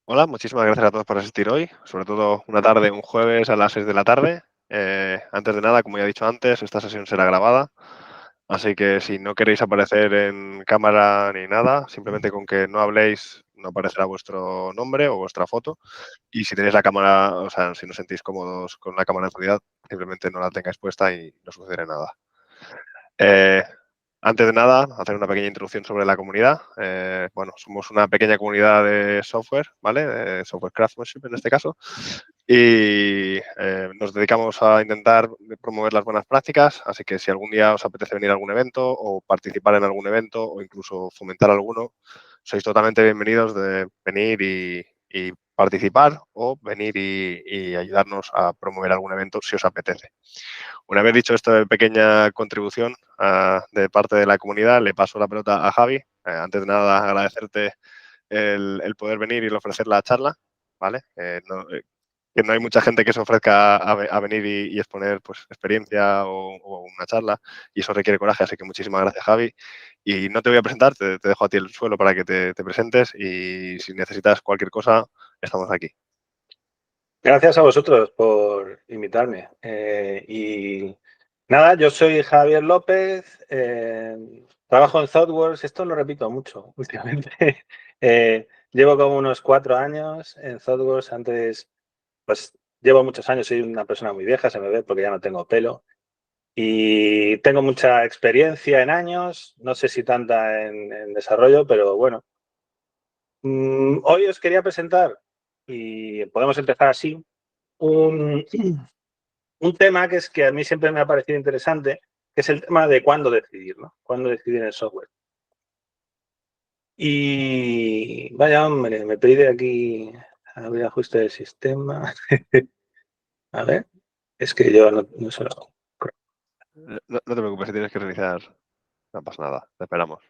Hola, muchísimas gracias a todos por asistir hoy, sobre todo una tarde, un jueves a las 6 de la tarde. Antes de nada, como ya he dicho antes, esta sesión será grabada, así que si no queréis aparecer en cámara ni nada, simplemente con que no habléis no aparecerá vuestro nombre o vuestra foto. Y si tenéis la cámara, o sea, si no os sentís cómodos con la cámara en seguridad, simplemente no la tengáis puesta y no sucederá nada. Eh, Antes de nada, hacer una pequeña introducción sobre la comunidad. Bueno, somos una pequeña comunidad de software, ¿vale? De software craftsmanship en este caso. Y nos dedicamos a intentar promover las buenas prácticas, así que si algún día os apetece venir a algún evento o participar en algún evento o incluso fomentar alguno, sois totalmente bienvenidos de venir y participar o venir y ayudarnos a promover algún evento si os apetece. Una vez dicho esto de pequeña contribución de parte de la comunidad, le paso la pelota a Javi. Antes de nada, agradecerte el poder venir y el ofrecer la charla, ¿vale? Que no hay mucha gente que se ofrezca a venir y exponer pues, experiencia o una charla y eso requiere coraje, así que muchísimas gracias, Javi. Y no te voy a presentar, te dejo a ti el suelo para que te presentes y si necesitas cualquier cosa, estamos aquí. Gracias a vosotros por invitarme. Y nada, yo soy Javier López, trabajo en ThoughtWorks, esto lo repito mucho últimamente. Llevo como unos 4 años en ThoughtWorks, antes, pues llevo muchos años, soy una persona muy vieja, se me ve porque ya no tengo pelo. Y tengo mucha experiencia en años, no sé si tanta en desarrollo, pero bueno. Hoy os quería presentar, y podemos empezar así, un, un tema que es que a mí siempre me ha parecido interesante, que es el tema de cuándo decidir, ¿no? Cuándo decidir en software. Y vaya hombre, me pide aquí abrir ajuste del sistema. A ver, es que yo no se lo hago. No te preocupes, si tienes que reiniciar, no pasa nada, te esperamos.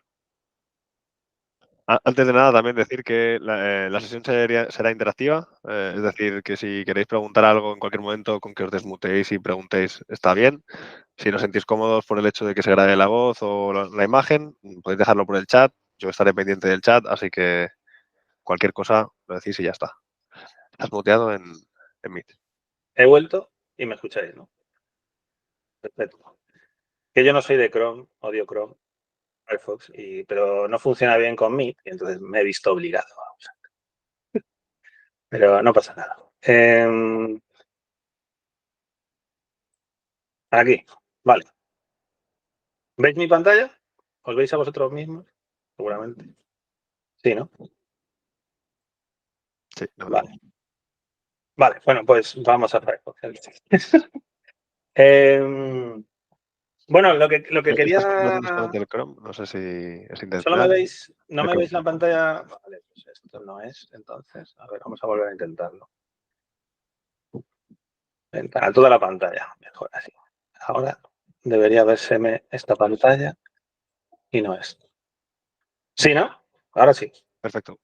Antes de nada, también decir que la sesión será interactiva, es decir, que si queréis preguntar algo en cualquier momento, con que os desmuteéis y preguntéis, está bien. Si no os sentís cómodos por el hecho de que se grabe la voz o la imagen, podéis dejarlo por el chat. Yo estaré pendiente del chat, así que cualquier cosa lo decís y ya está. Estás muteado en Meet. He vuelto y me escucháis, ¿no? Perfecto. Que yo no soy de Chrome, odio Chrome, Firefox, pero no funciona bien con Meet y entonces me he visto obligado a usar. Pero no pasa nada. Aquí, vale. ¿Veis mi pantalla? ¿Os veis a vosotros mismos? Seguramente. Sí, ¿no? Sí, lo vemos. Vale. Vale, bueno, pues vamos a Firefox. Bueno, lo que quería... Estás usando justamente el Chrome, no sé si es ¿Solo me intencional. veis? ¿No me veis la pantalla? Vale, pues esto no es, entonces. A ver, vamos a volver a intentarlo. A toda la pantalla, mejor así. Ahora debería verseme esta pantalla y no es. ¿Sí, no? Ahora sí. Perfecto.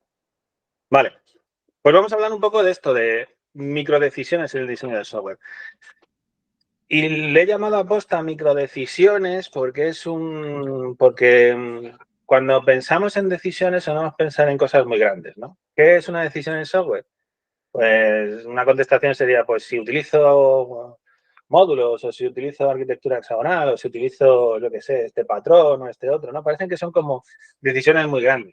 Vale. Pues vamos a hablar un poco de esto, de microdecisiones en el diseño del software. Y le he llamado aposta microdecisiones porque cuando pensamos en decisiones solemos pensar en cosas muy grandes, ¿no? ¿Qué es una decisión en software? Pues una contestación sería, pues si utilizo módulos o si utilizo arquitectura hexagonal o si utilizo, yo qué sé, este patrón o este otro, ¿no? Parecen que son como decisiones muy grandes.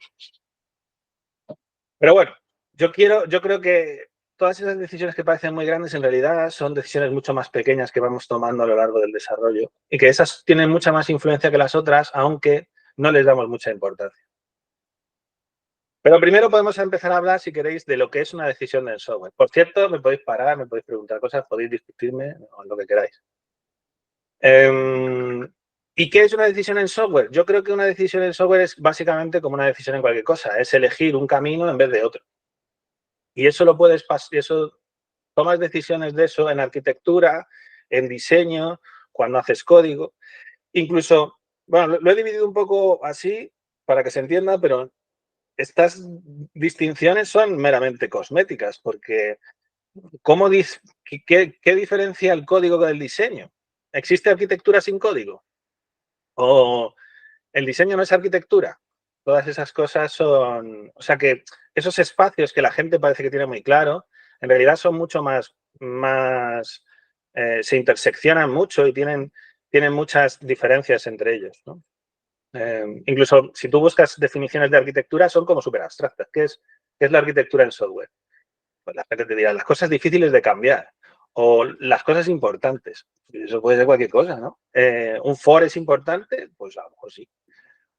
Pero bueno, yo creo que todas esas decisiones que parecen muy grandes en realidad son decisiones mucho más pequeñas que vamos tomando a lo largo del desarrollo y que esas tienen mucha más influencia que las otras, aunque no les damos mucha importancia. Pero primero podemos empezar a hablar, si queréis, de lo que es una decisión del software. Por cierto, me podéis parar, me podéis preguntar cosas, podéis discutirme o lo que queráis. ¿Y qué es una decisión en software? Yo creo que una decisión en software es básicamente como una decisión en cualquier cosa, es elegir un camino en vez de otro. Y eso lo puedes tomas decisiones de eso en arquitectura, en diseño, cuando haces código. Incluso, bueno, lo he dividido un poco así para que se entienda, pero estas distinciones son meramente cosméticas, porque ¿qué diferencia el código del diseño? ¿Existe arquitectura sin código? ¿O el diseño no es arquitectura? Todas esas cosas son... O sea que esos espacios que la gente parece que tiene muy claro, en realidad son mucho más se interseccionan mucho y tienen muchas diferencias entre ellos, ¿no? Incluso si tú buscas definiciones de arquitectura, son como súper abstractas. ¿Qué es la arquitectura en software? Pues la gente te dirá, las cosas difíciles de cambiar o las cosas importantes. Eso puede ser cualquier cosa, ¿no? ¿Un for es importante? Pues a lo mejor sí.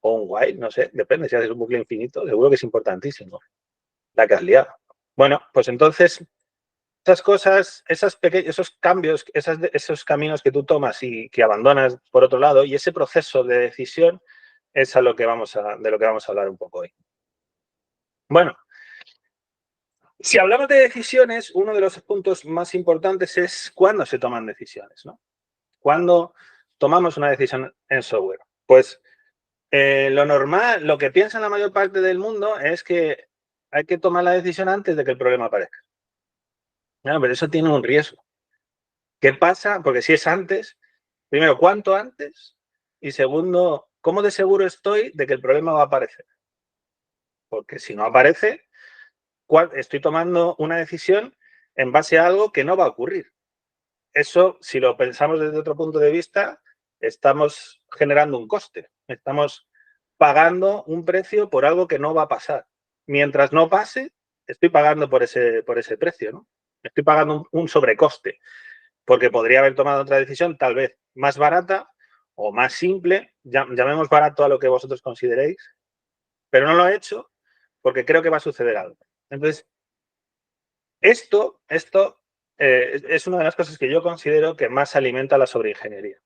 O un while, no sé, depende. Si haces un bucle infinito, seguro que es importantísimo. La que has liado. Bueno, pues entonces, esas cosas, esos cambios, esos caminos que tú tomas y que abandonas por otro lado, y ese proceso de decisión es de lo que vamos a hablar un poco hoy. Bueno, si hablamos de decisiones, uno de los puntos más importantes es cuándo se toman decisiones, ¿no? ¿Cuándo tomamos una decisión en software? Pues lo normal, lo que piensa la mayor parte del mundo es que hay que tomar la decisión antes de que el problema aparezca. No, pero eso tiene un riesgo. ¿Qué pasa? Porque si es antes, primero, ¿cuánto antes? Y segundo, ¿cómo de seguro estoy de que el problema va a aparecer? Porque si no aparece, estoy tomando una decisión en base a algo que no va a ocurrir. Eso, si lo pensamos desde otro punto de vista, estamos generando un coste. Estamos pagando un precio por algo que no va a pasar. Mientras no pase, estoy pagando por ese precio, ¿no? Estoy pagando un sobrecoste, porque podría haber tomado otra decisión, tal vez más barata o más simple, llamemos barato a lo que vosotros consideréis, pero no lo he hecho porque creo que va a suceder algo. Entonces, esto es una de las cosas que yo considero que más alimenta la sobreingeniería.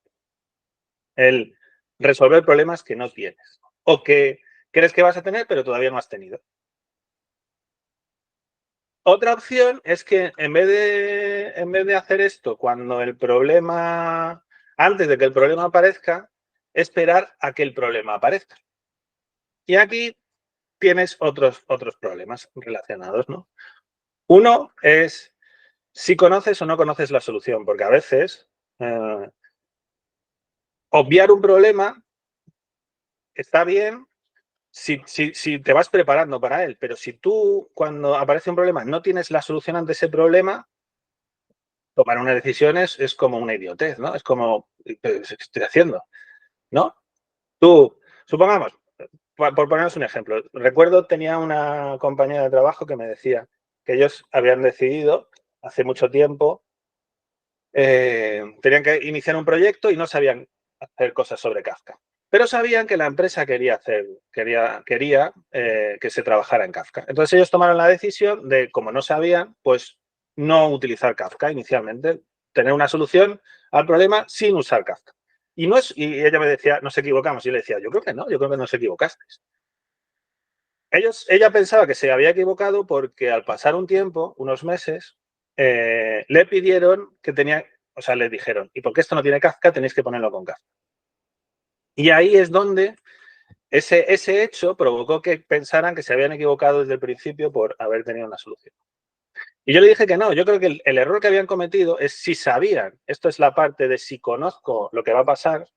El resolver problemas que no tienes o que crees que vas a tener, pero todavía no has tenido. Otra opción es que en vez de hacer esto cuando el problema, antes de que el problema aparezca, esperar a que el problema aparezca. Y aquí tienes otros problemas relacionados, ¿no? Uno es si conoces o no conoces la solución, porque a veces obviar un problema está bien si te vas preparando para él, pero si tú cuando aparece un problema no tienes la solución ante ese problema, tomar una decisión es como una idiotez, ¿no? Es como, ¿qué estoy haciendo? ¿No? Tú, supongamos, por poneros un ejemplo, recuerdo tenía una compañera de trabajo que me decía que ellos habían decidido hace mucho tiempo, tenían que iniciar un proyecto y no sabían hacer cosas sobre Kafka. Pero sabían que la empresa quería que se trabajara en Kafka. Entonces ellos tomaron la decisión de, como no sabían, pues no utilizar Kafka inicialmente, tener una solución al problema sin usar Kafka. Y ella me decía, nos equivocamos. Y yo le decía, yo creo que no, yo creo que nos equivocasteis. Ella pensaba que se había equivocado porque al pasar un tiempo, unos meses, le pidieron que le dijeron, y porque esto no tiene Kafka, tenéis que ponerlo con Kafka. Y ahí es donde ese hecho provocó que pensaran que se habían equivocado desde el principio por haber tenido una solución. Y yo le dije que no, yo creo que el error que habían cometido es si sabían, esto es la parte de si conozco lo que va a pasar,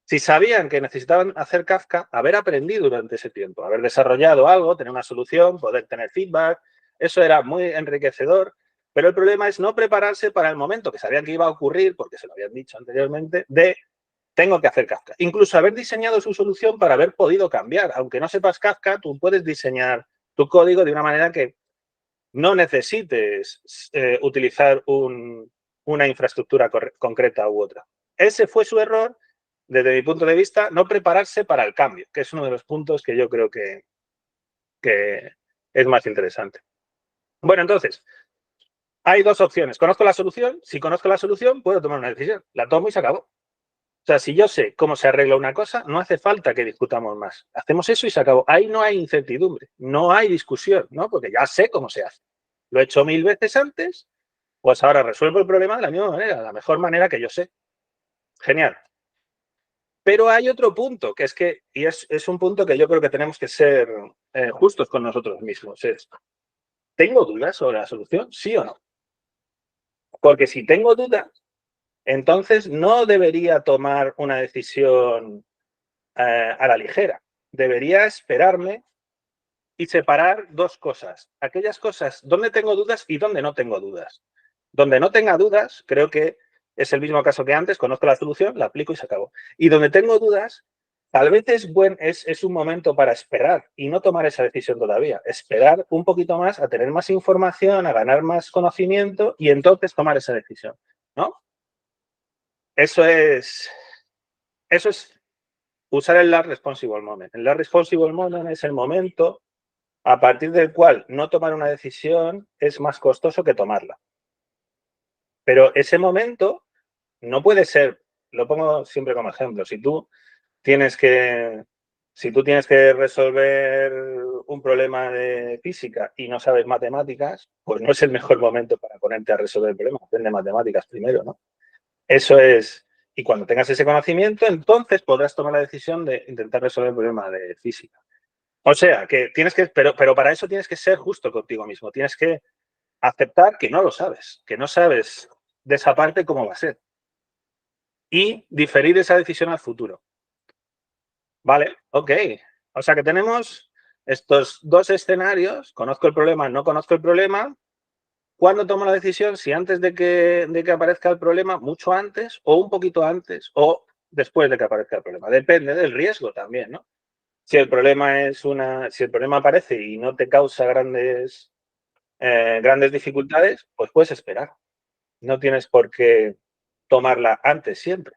si sabían que necesitaban hacer Kafka, haber aprendido durante ese tiempo, haber desarrollado algo, tener una solución, poder tener feedback, eso era muy enriquecedor, pero el problema es no prepararse para el momento que sabían que iba a ocurrir, porque se lo habían dicho anteriormente, de tengo que hacer Kafka. Incluso haber diseñado su solución para haber podido cambiar. Aunque no sepas Kafka, tú puedes diseñar tu código de una manera que no necesites utilizar una infraestructura concreta u otra. Ese fue su error, desde mi punto de vista, no prepararse para el cambio, que es uno de los puntos que yo creo que es más interesante. Bueno, entonces, hay dos opciones. ¿Conozco la solución? Si conozco la solución, puedo tomar una decisión. La tomo y se acabó. O sea, si yo sé cómo se arregla una cosa, no hace falta que discutamos más. Hacemos eso y se acabó. Ahí no hay incertidumbre, no hay discusión, ¿no? Porque ya sé cómo se hace. Lo he hecho 1000 veces antes, pues ahora resuelvo el problema de la misma manera, la mejor manera que yo sé. Genial. Pero hay otro punto, que es un punto que yo creo que tenemos que ser justos con nosotros mismos. ¿Tengo dudas sobre la solución? ¿Sí o no? Porque si tengo dudas, entonces no debería tomar una decisión a la ligera. Debería esperarme y separar dos cosas. Aquellas cosas donde tengo dudas y donde no tengo dudas. Donde no tenga dudas, creo que es el mismo caso que antes, conozco la solución, la aplico y se acabó. Y donde tengo dudas, tal vez es un momento para esperar y no tomar esa decisión todavía. Esperar un poquito más, a tener más información, a ganar más conocimiento y entonces tomar esa decisión, ¿no? Eso es usar el last responsible moment. El last responsible moment es el momento a partir del cual no tomar una decisión es más costoso que tomarla. Pero ese momento no puede ser, lo pongo siempre como ejemplo, si tú tienes que resolver un problema de física y no sabes matemáticas, pues no es el mejor momento para ponerte a resolver el problema. Aprende matemáticas primero, ¿no? Eso es, y cuando tengas ese conocimiento, entonces podrás tomar la decisión de intentar resolver el problema de física. O sea, que tienes que, pero para eso tienes que ser justo contigo mismo. Tienes que aceptar que no lo sabes, que no sabes de esa parte cómo va a ser. Y diferir esa decisión al futuro. Vale, ok. O sea que tenemos estos dos escenarios. Conozco el problema, no conozco el problema. ¿Cuándo tomo la decisión? Si antes de que aparezca el problema, mucho antes, o un poquito antes, o después de que aparezca el problema. Depende del riesgo también, ¿no? Si el problema aparece y no te causa grandes dificultades, pues puedes esperar. No tienes por qué tomarla antes siempre.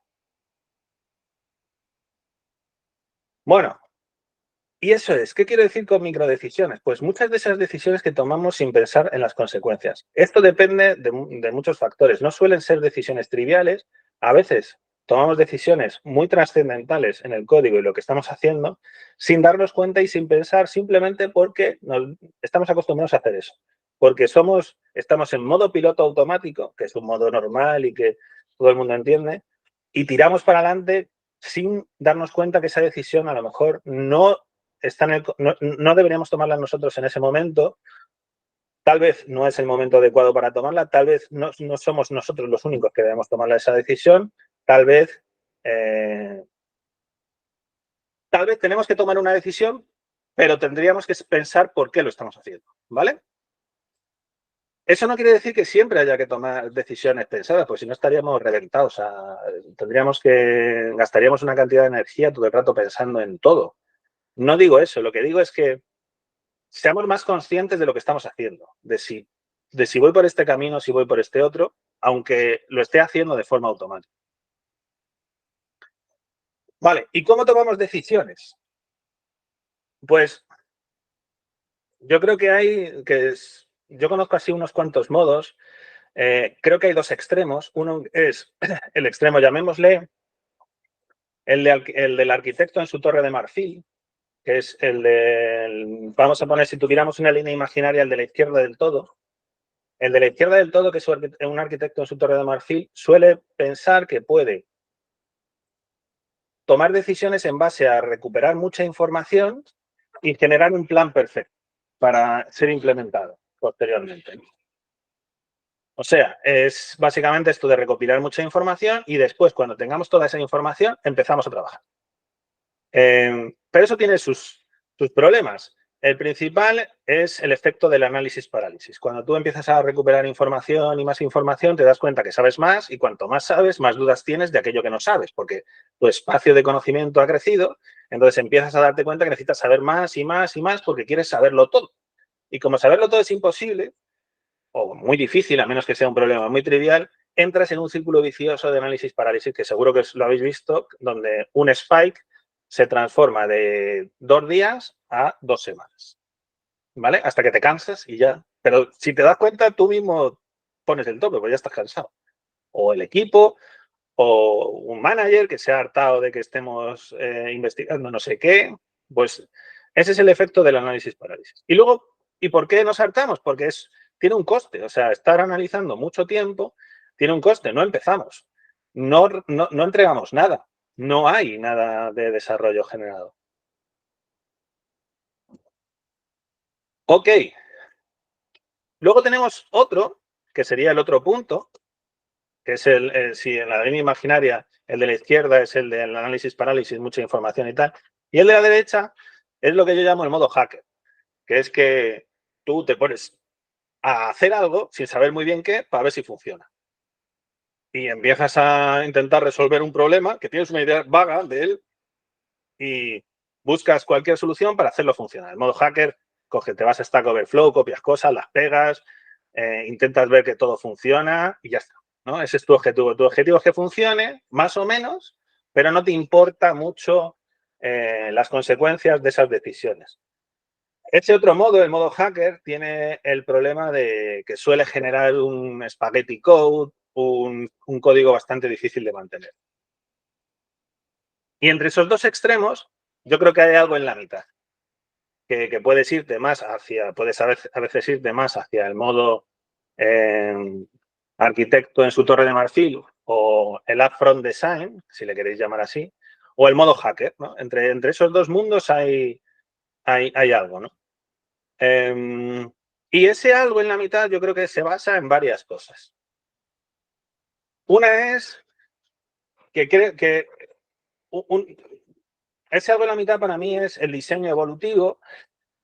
Bueno, y eso es, ¿qué quiero decir con microdecisiones? Pues muchas de esas decisiones que tomamos sin pensar en las consecuencias. Esto depende de muchos factores. No suelen ser decisiones triviales. A veces tomamos decisiones muy trascendentales en el código y lo que estamos haciendo sin darnos cuenta y sin pensar simplemente porque estamos acostumbrados a hacer eso. Porque estamos en modo piloto automático, que es un modo normal y que todo el mundo entiende, y tiramos para adelante sin darnos cuenta que esa decisión a lo mejor no deberíamos tomarla nosotros en ese momento. Tal vez no es el momento adecuado para tomarla, tal vez no somos nosotros los únicos que debemos tomar esa decisión, tal vez tenemos que tomar una decisión, pero tendríamos que pensar por qué lo estamos haciendo, ¿vale? Eso no quiere decir que siempre haya que tomar decisiones pensadas, pues si no estaríamos reventados. Gastaríamos una cantidad de energía todo el rato pensando en todo. No digo eso, lo que digo es que seamos más conscientes de lo que estamos haciendo, de si voy por este camino, si voy por este otro, aunque lo esté haciendo de forma automática. Vale, ¿y cómo tomamos decisiones? Pues yo creo yo conozco así unos cuantos modos. Creo que hay dos extremos. Uno es el extremo, llamémosle, el del arquitecto en su torre de marfil, que es vamos a poner, si tuviéramos una línea imaginaria, el de la izquierda del todo. El de la izquierda del todo, que es un arquitecto en su torre de marfil, suele pensar que puede tomar decisiones en base a recuperar mucha información y generar un plan perfecto para ser implementado posteriormente. O sea, es básicamente esto de recopilar mucha información y después, cuando tengamos toda esa información, empezamos a trabajar. Pero eso tiene sus problemas. El principal es el efecto del análisis parálisis. Cuando tú empiezas a recuperar información y más información, te das cuenta que sabes más y cuanto más sabes, más dudas tienes de aquello que no sabes, porque tu espacio de conocimiento ha crecido, entonces empiezas a darte cuenta que necesitas saber más y más y más porque quieres saberlo todo. Y como saberlo todo es imposible, o muy difícil, a menos que sea un problema muy trivial, entras en un círculo vicioso de análisis parálisis, que seguro que lo habéis visto, donde un spike se transforma de 2 días a 2 semanas, ¿vale? Hasta que te cansas y ya. Pero si te das cuenta, tú mismo pones el tope, pues ya estás cansado. O el equipo, o un manager que se ha hartado de que estemos investigando no sé qué. Pues ese es el efecto del análisis parálisis. Y luego, ¿y por qué nos hartamos? Porque tiene un coste. O sea, estar analizando mucho tiempo tiene un coste. No empezamos. No entregamos nada. No hay nada de desarrollo generado. Ok. Luego tenemos otro, que sería el otro punto, que es si en la línea imaginaria el de la izquierda es el del análisis parálisis, mucha información y tal, y el de la derecha es lo que yo llamo el modo hacker. que es que tú te pones a hacer algo sin saber muy bien qué para ver si funciona. Y empiezas a intentar resolver un problema que tienes una idea vaga de él y buscas cualquier solución para hacerlo funcionar. El modo hacker, te vas a Stack Overflow, copias cosas, las pegas, intentas ver que todo funciona y ya está, ¿no? Ese es tu objetivo. Tu objetivo es que funcione, más o menos, pero no te importa mucho las consecuencias de esas decisiones. Ese otro modo, el modo hacker, tiene el problema de que suele generar un spaghetti code, un código bastante difícil de mantener. Y entre esos dos extremos, yo creo que hay algo en la mitad, que puedes irte más hacia, puedes a veces irte más hacia el modo arquitecto en su torre de marfil o el upfront design, si le queréis llamar así, o el modo hacker, ¿no? Entre esos dos mundos hay algo, ¿no? Y ese algo en la mitad yo creo que se basa en varias cosas. Una es que creo que ese algo en la mitad para mí es el diseño evolutivo,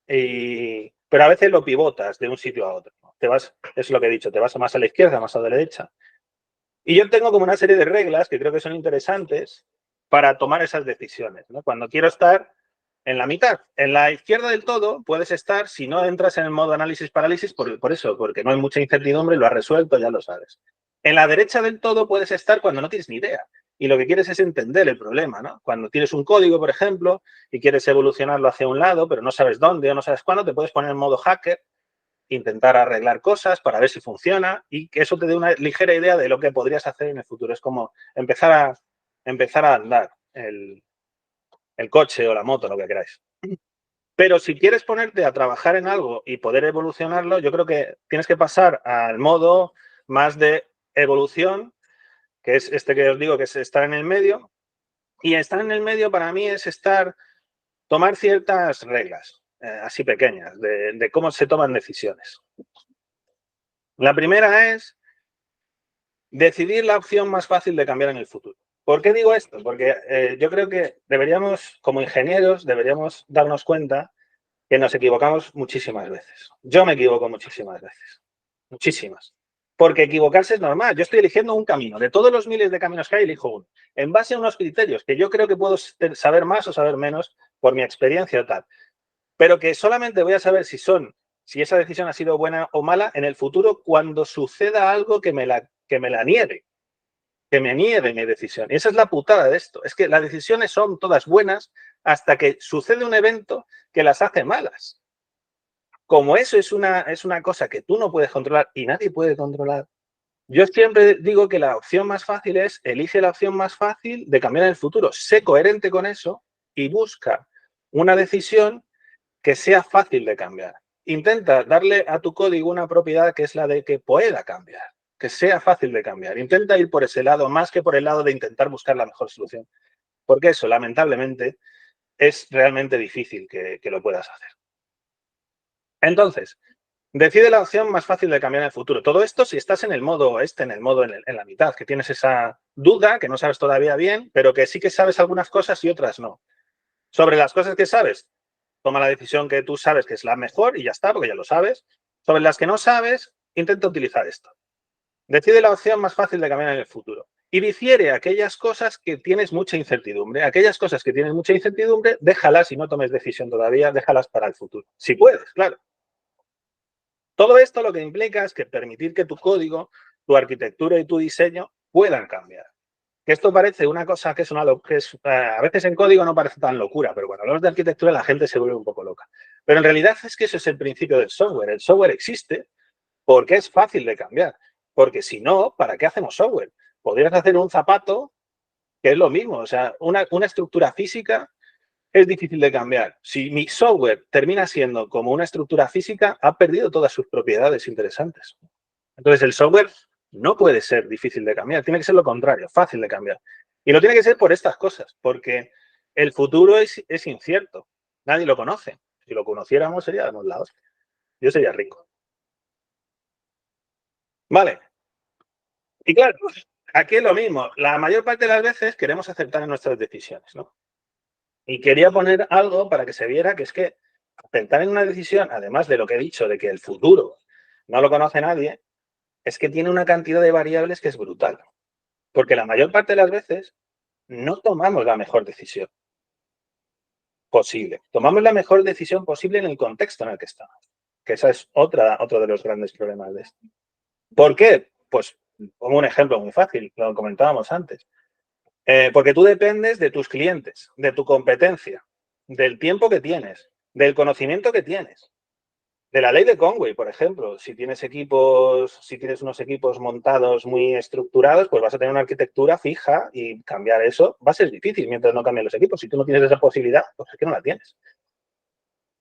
pero a veces lo pivotas de un sitio a otro. Te vas, es lo que he dicho, te vas más a la izquierda, más a la derecha. Y yo tengo como una serie de reglas que creo que son interesantes para tomar esas decisiones, ¿no? Cuando quiero estar en la mitad, en la izquierda del todo, puedes estar si no entras en el modo análisis-parálisis por eso, porque no hay mucha incertidumbre, lo has resuelto, ya lo sabes. En la derecha del todo puedes estar cuando no tienes ni idea y lo que quieres es entender el problema, ¿no? Cuando tienes un código, por ejemplo, y quieres evolucionarlo hacia un lado, pero no sabes dónde o no sabes cuándo, te puedes poner en modo hacker, intentar arreglar cosas para ver si funciona y que eso te dé una ligera idea de lo que podrías hacer en el futuro. Es como empezar a andar el coche o la moto, lo que queráis. Pero si quieres ponerte a trabajar en algo y poder evolucionarlo, yo creo que tienes que pasar al modo más de evolución, que es este que os digo, que es estar en el medio. Y estar en el medio para mí es tomar ciertas reglas, así pequeñas, de cómo se toman decisiones. La primera es decidir la opción más fácil de cambiar en el futuro. ¿Por qué digo esto? Porque yo creo que deberíamos, como ingenieros, deberíamos darnos cuenta que nos equivocamos muchísimas veces. Yo me equivoco muchísimas veces. Muchísimas. Porque equivocarse es normal. Yo estoy eligiendo un camino. De todos los miles de caminos que hay, elijo uno. En base a unos criterios que yo creo que puedo saber más o saber menos por mi experiencia o tal. Pero que solamente voy a saber si esa decisión ha sido buena o mala en el futuro cuando suceda algo que me la niegue. Que me niegue mi decisión. Y esa es la putada de esto. Es que las decisiones son todas buenas hasta que sucede un evento que las hace malas. Como eso es una cosa que tú no puedes controlar y nadie puede controlar, yo siempre digo que la opción más fácil es elige la opción más fácil de cambiar en el futuro. Sé coherente con eso y busca una decisión que sea fácil de cambiar. Intenta darle a tu código una propiedad que es la de que pueda cambiar, que sea fácil de cambiar. Intenta ir por ese lado más que por el lado de intentar buscar la mejor solución. Porque eso, lamentablemente, es realmente difícil que lo puedas hacer. Entonces, decide la opción más fácil de cambiar en el futuro. Todo esto si estás en el modo en la mitad, que tienes esa duda, que no sabes todavía bien, pero que sí que sabes algunas cosas y otras no. Sobre las cosas que sabes, toma la decisión que tú sabes que es la mejor y ya está, porque ya lo sabes. Sobre las que no sabes, intenta utilizar esto. Decide la opción más fácil de cambiar en el futuro. Y difiere aquellas cosas que tienes mucha incertidumbre. Aquellas cosas que tienes mucha incertidumbre, déjalas y no tomes decisión todavía, déjalas para el futuro. Si puedes, claro. Todo esto lo que implica es que permitir que tu código, tu arquitectura y tu diseño puedan cambiar. Que esto parece una cosa que es a veces en código no parece tan locura, pero cuando hablamos de arquitectura la gente se vuelve un poco loca. Pero en realidad es que eso es el principio del software. El software existe porque es fácil de cambiar. Porque si no, ¿para qué hacemos software? Podrías hacer un zapato que es lo mismo. O sea, una estructura física es difícil de cambiar. Si mi software termina siendo como una estructura física, ha perdido todas sus propiedades interesantes. Entonces, el software no puede ser difícil de cambiar, tiene que ser lo contrario, fácil de cambiar. Y lo tiene que ser por estas cosas, porque el futuro es incierto, nadie lo conoce. Si lo conociéramos, seríamos la hostia. Yo sería rico. Vale. Y claro, aquí es lo mismo. La mayor parte de las veces queremos acertar en nuestras decisiones, ¿no? Y quería poner algo para que se viera que es que acertar en una decisión, además de lo que he dicho, de que el futuro no lo conoce nadie, es que tiene una cantidad de variables que es brutal. Porque la mayor parte de las veces no tomamos la mejor decisión posible. Tomamos la mejor decisión posible en el contexto en el que estamos. Que esa es otro de los grandes problemas de esto. ¿Por qué? Pues como un ejemplo muy fácil, lo comentábamos antes. Porque tú dependes de tus clientes, de tu competencia, del tiempo que tienes, del conocimiento que tienes. De la ley de Conway, por ejemplo, si tienes unos equipos montados muy estructurados, pues vas a tener una arquitectura fija y cambiar eso va a ser difícil mientras no cambien los equipos. Si tú no tienes esa posibilidad, pues es que no la tienes.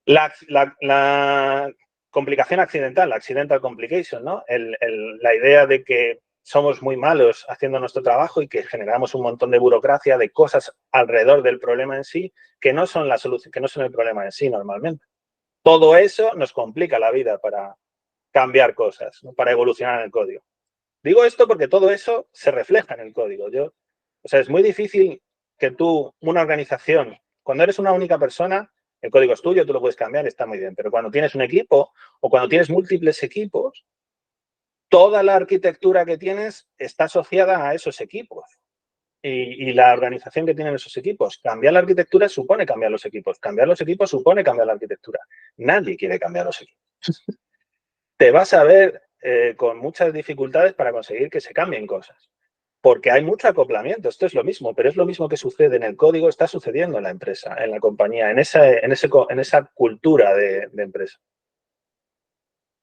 La complicación accidental, la accidental complication, ¿no? La idea de que somos muy malos haciendo nuestro trabajo y que generamos un montón de burocracia, de cosas alrededor del problema en sí, que no son la solución, que no son el problema en sí normalmente. Todo eso nos complica la vida para cambiar cosas, ¿no? Para evolucionar en el código. Digo esto porque todo eso se refleja en el código. O sea, es muy difícil que tú, una organización, cuando eres una única persona, el código es tuyo, tú lo puedes cambiar, está muy bien. Pero cuando tienes un equipo o cuando tienes múltiples equipos, toda la arquitectura que tienes está asociada a esos equipos. Y la organización que tienen esos equipos. Cambiar la arquitectura supone cambiar los equipos. Cambiar los equipos supone cambiar la arquitectura. Nadie quiere cambiar los equipos. Te vas a ver con muchas dificultades para conseguir que se cambien cosas. Porque hay mucho acoplamiento. Esto es lo mismo, pero es lo mismo que sucede en el código, está sucediendo en la empresa, en la compañía, en esa cultura de empresa.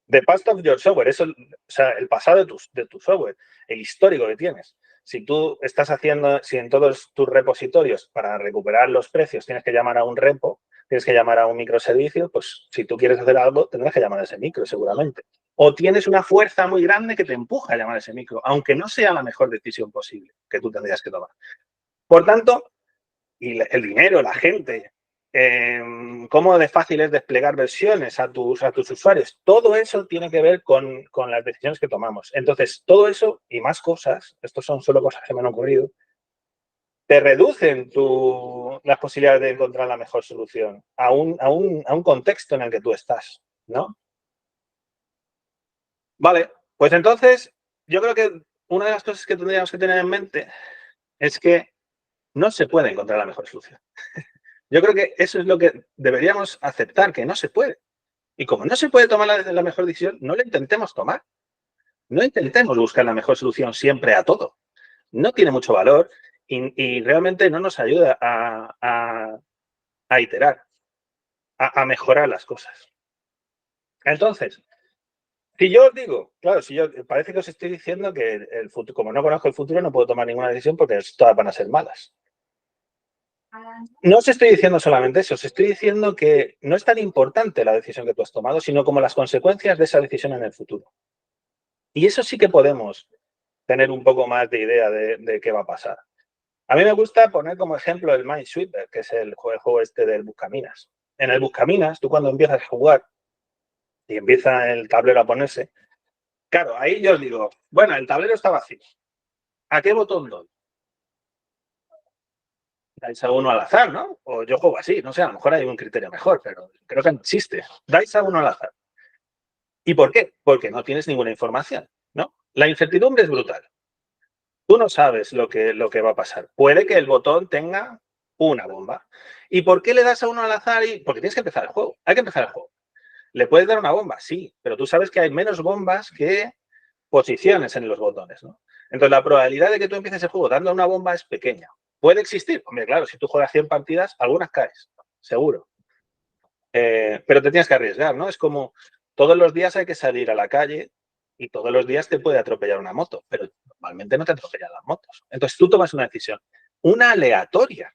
The past of your software, eso, o sea, el pasado de tu software, el histórico que tienes. Si tú estás haciendo, si en todos tus repositorios para recuperar los precios tienes que llamar a un repo, tienes que llamar a un microservicio, pues si tú quieres hacer algo, tendrás que llamar a ese micro seguramente. O tienes una fuerza muy grande que te empuja a llamar a ese micro, aunque no sea la mejor decisión posible que tú tendrías que tomar. Por tanto, y el dinero, la gente, cómo de fácil es desplegar versiones a tus usuarios. Todo eso tiene que ver con las decisiones que tomamos. Entonces, todo eso y más cosas, estos son solo cosas que me han ocurrido, te reducen las posibilidades de encontrar la mejor solución a un contexto en el que tú estás, ¿no? Vale, pues entonces, yo creo que una de las cosas que tendríamos que tener en mente es que no se puede encontrar la mejor solución. Yo creo que eso es lo que deberíamos aceptar, que no se puede. Y como no se puede tomar la mejor decisión, no la intentemos tomar. No intentemos buscar la mejor solución siempre a todo. No tiene mucho valor y realmente no nos ayuda a iterar, a mejorar las cosas. Entonces, si yo os digo, claro, parece que os estoy diciendo que el futuro, como no conozco el futuro, no puedo tomar ninguna decisión porque todas van a ser malas. No os estoy diciendo solamente eso, os estoy diciendo que no es tan importante la decisión que tú has tomado, sino como las consecuencias de esa decisión en el futuro. Y eso sí que podemos tener un poco más de idea de qué va a pasar. A mí me gusta poner como ejemplo el Minesweeper, que es el juego este del Buscaminas. En el Buscaminas, tú cuando empiezas a jugar y empieza el tablero a ponerse, claro, ahí yo os digo, bueno, el tablero está vacío. ¿A qué botón doy? Dais a uno al azar, ¿no? O yo juego así, no sé, a lo mejor hay un criterio mejor, pero creo que no existe. Dais a uno al azar. ¿Y por qué? Porque no tienes ninguna información, ¿no? La incertidumbre es brutal. Tú no sabes lo que va a pasar. Puede que el botón tenga una bomba. ¿Y por qué le das a uno al azar? Porque tienes que empezar el juego. Hay que empezar el juego. ¿Le puedes dar una bomba? Sí, pero tú sabes que hay menos bombas que posiciones en los botones, ¿no? Entonces, la probabilidad de que tú empieces el juego dando una bomba es pequeña. ¿Puede existir? Hombre, claro, si tú juegas 100 partidas, algunas caes, seguro. Pero te tienes que arriesgar, ¿no? Es como todos los días hay que salir a la calle y todos los días te puede atropellar una moto, pero normalmente no te atropellan las motos. Entonces tú tomas una decisión, una aleatoria,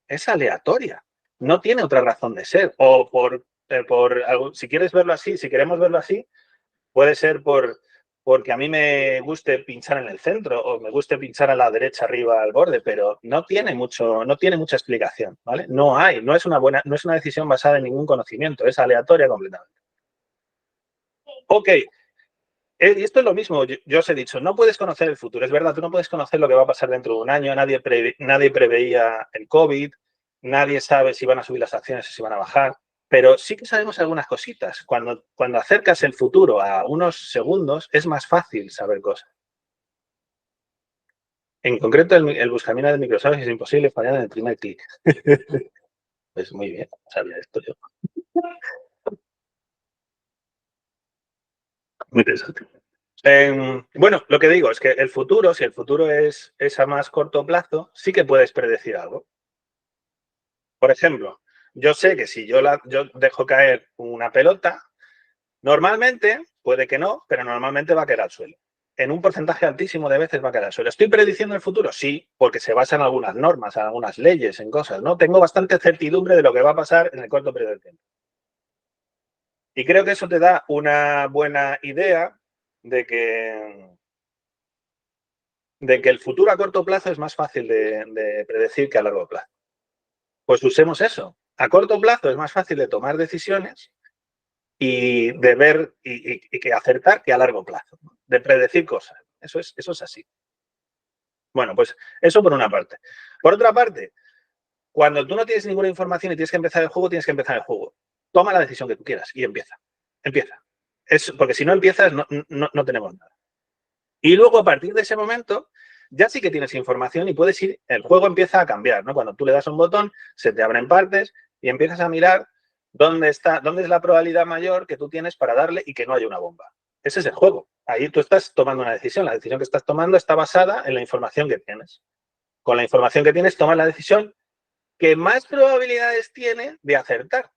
es aleatoria, no tiene otra razón de ser. O si quieres verlo así, si queremos verlo así, puede ser porque a mí me guste pinchar en el centro o me guste pinchar a la derecha arriba al borde, pero no tiene mucha explicación, ¿vale? No es una decisión basada en ningún conocimiento, es aleatoria completamente. Ok, y esto es lo mismo, yo os he dicho, no puedes conocer el futuro, es verdad, tú no puedes conocer lo que va a pasar dentro de un año, nadie preveía el COVID, nadie sabe si van a subir las acciones o si van a bajar, Pero sí que sabemos algunas cositas. Cuando acercas el futuro a unos segundos, es más fácil saber cosas. En concreto, el buscaminas de Microsoft es imposible fallar en el primer clic. Pues muy bien, sabía esto yo. Muy interesante. Bueno, lo que digo es que el futuro, si el futuro es a más corto plazo, sí que puedes predecir algo. Por ejemplo, yo sé que si yo dejo caer una pelota, normalmente, puede que no, pero normalmente va a caer al suelo. En un porcentaje altísimo de veces va a caer al suelo. ¿Estoy prediciendo el futuro? Sí, porque se basa en algunas normas, en algunas leyes, en cosas, ¿no? Tengo bastante certidumbre de lo que va a pasar en el corto periodo de tiempo. Y creo que eso te da una buena idea de que el futuro a corto plazo es más fácil de predecir que a largo plazo. Pues usemos eso. A corto plazo es más fácil de tomar decisiones y de ver y que acertar que a largo plazo, ¿no? De predecir cosas. Eso es así. Bueno, pues eso por una parte. Por otra parte, cuando tú no tienes ninguna información y tienes que empezar el juego, tienes que empezar el juego. Toma la decisión que tú quieras y empieza. Empieza. Porque si no empiezas, no tenemos nada. Y luego, a partir de ese momento, ya sí que tienes información y puedes ir, el juego empieza a cambiar, ¿no? Cuando tú le das a un botón, se te abren partes y empiezas a mirar dónde es la probabilidad mayor que tú tienes para darle y que no haya una bomba. Ese es el juego. Ahí tú estás tomando una decisión. La decisión que estás tomando está basada en la información que tienes. Con la información que tienes, tomas la decisión que más probabilidades tiene de acertar.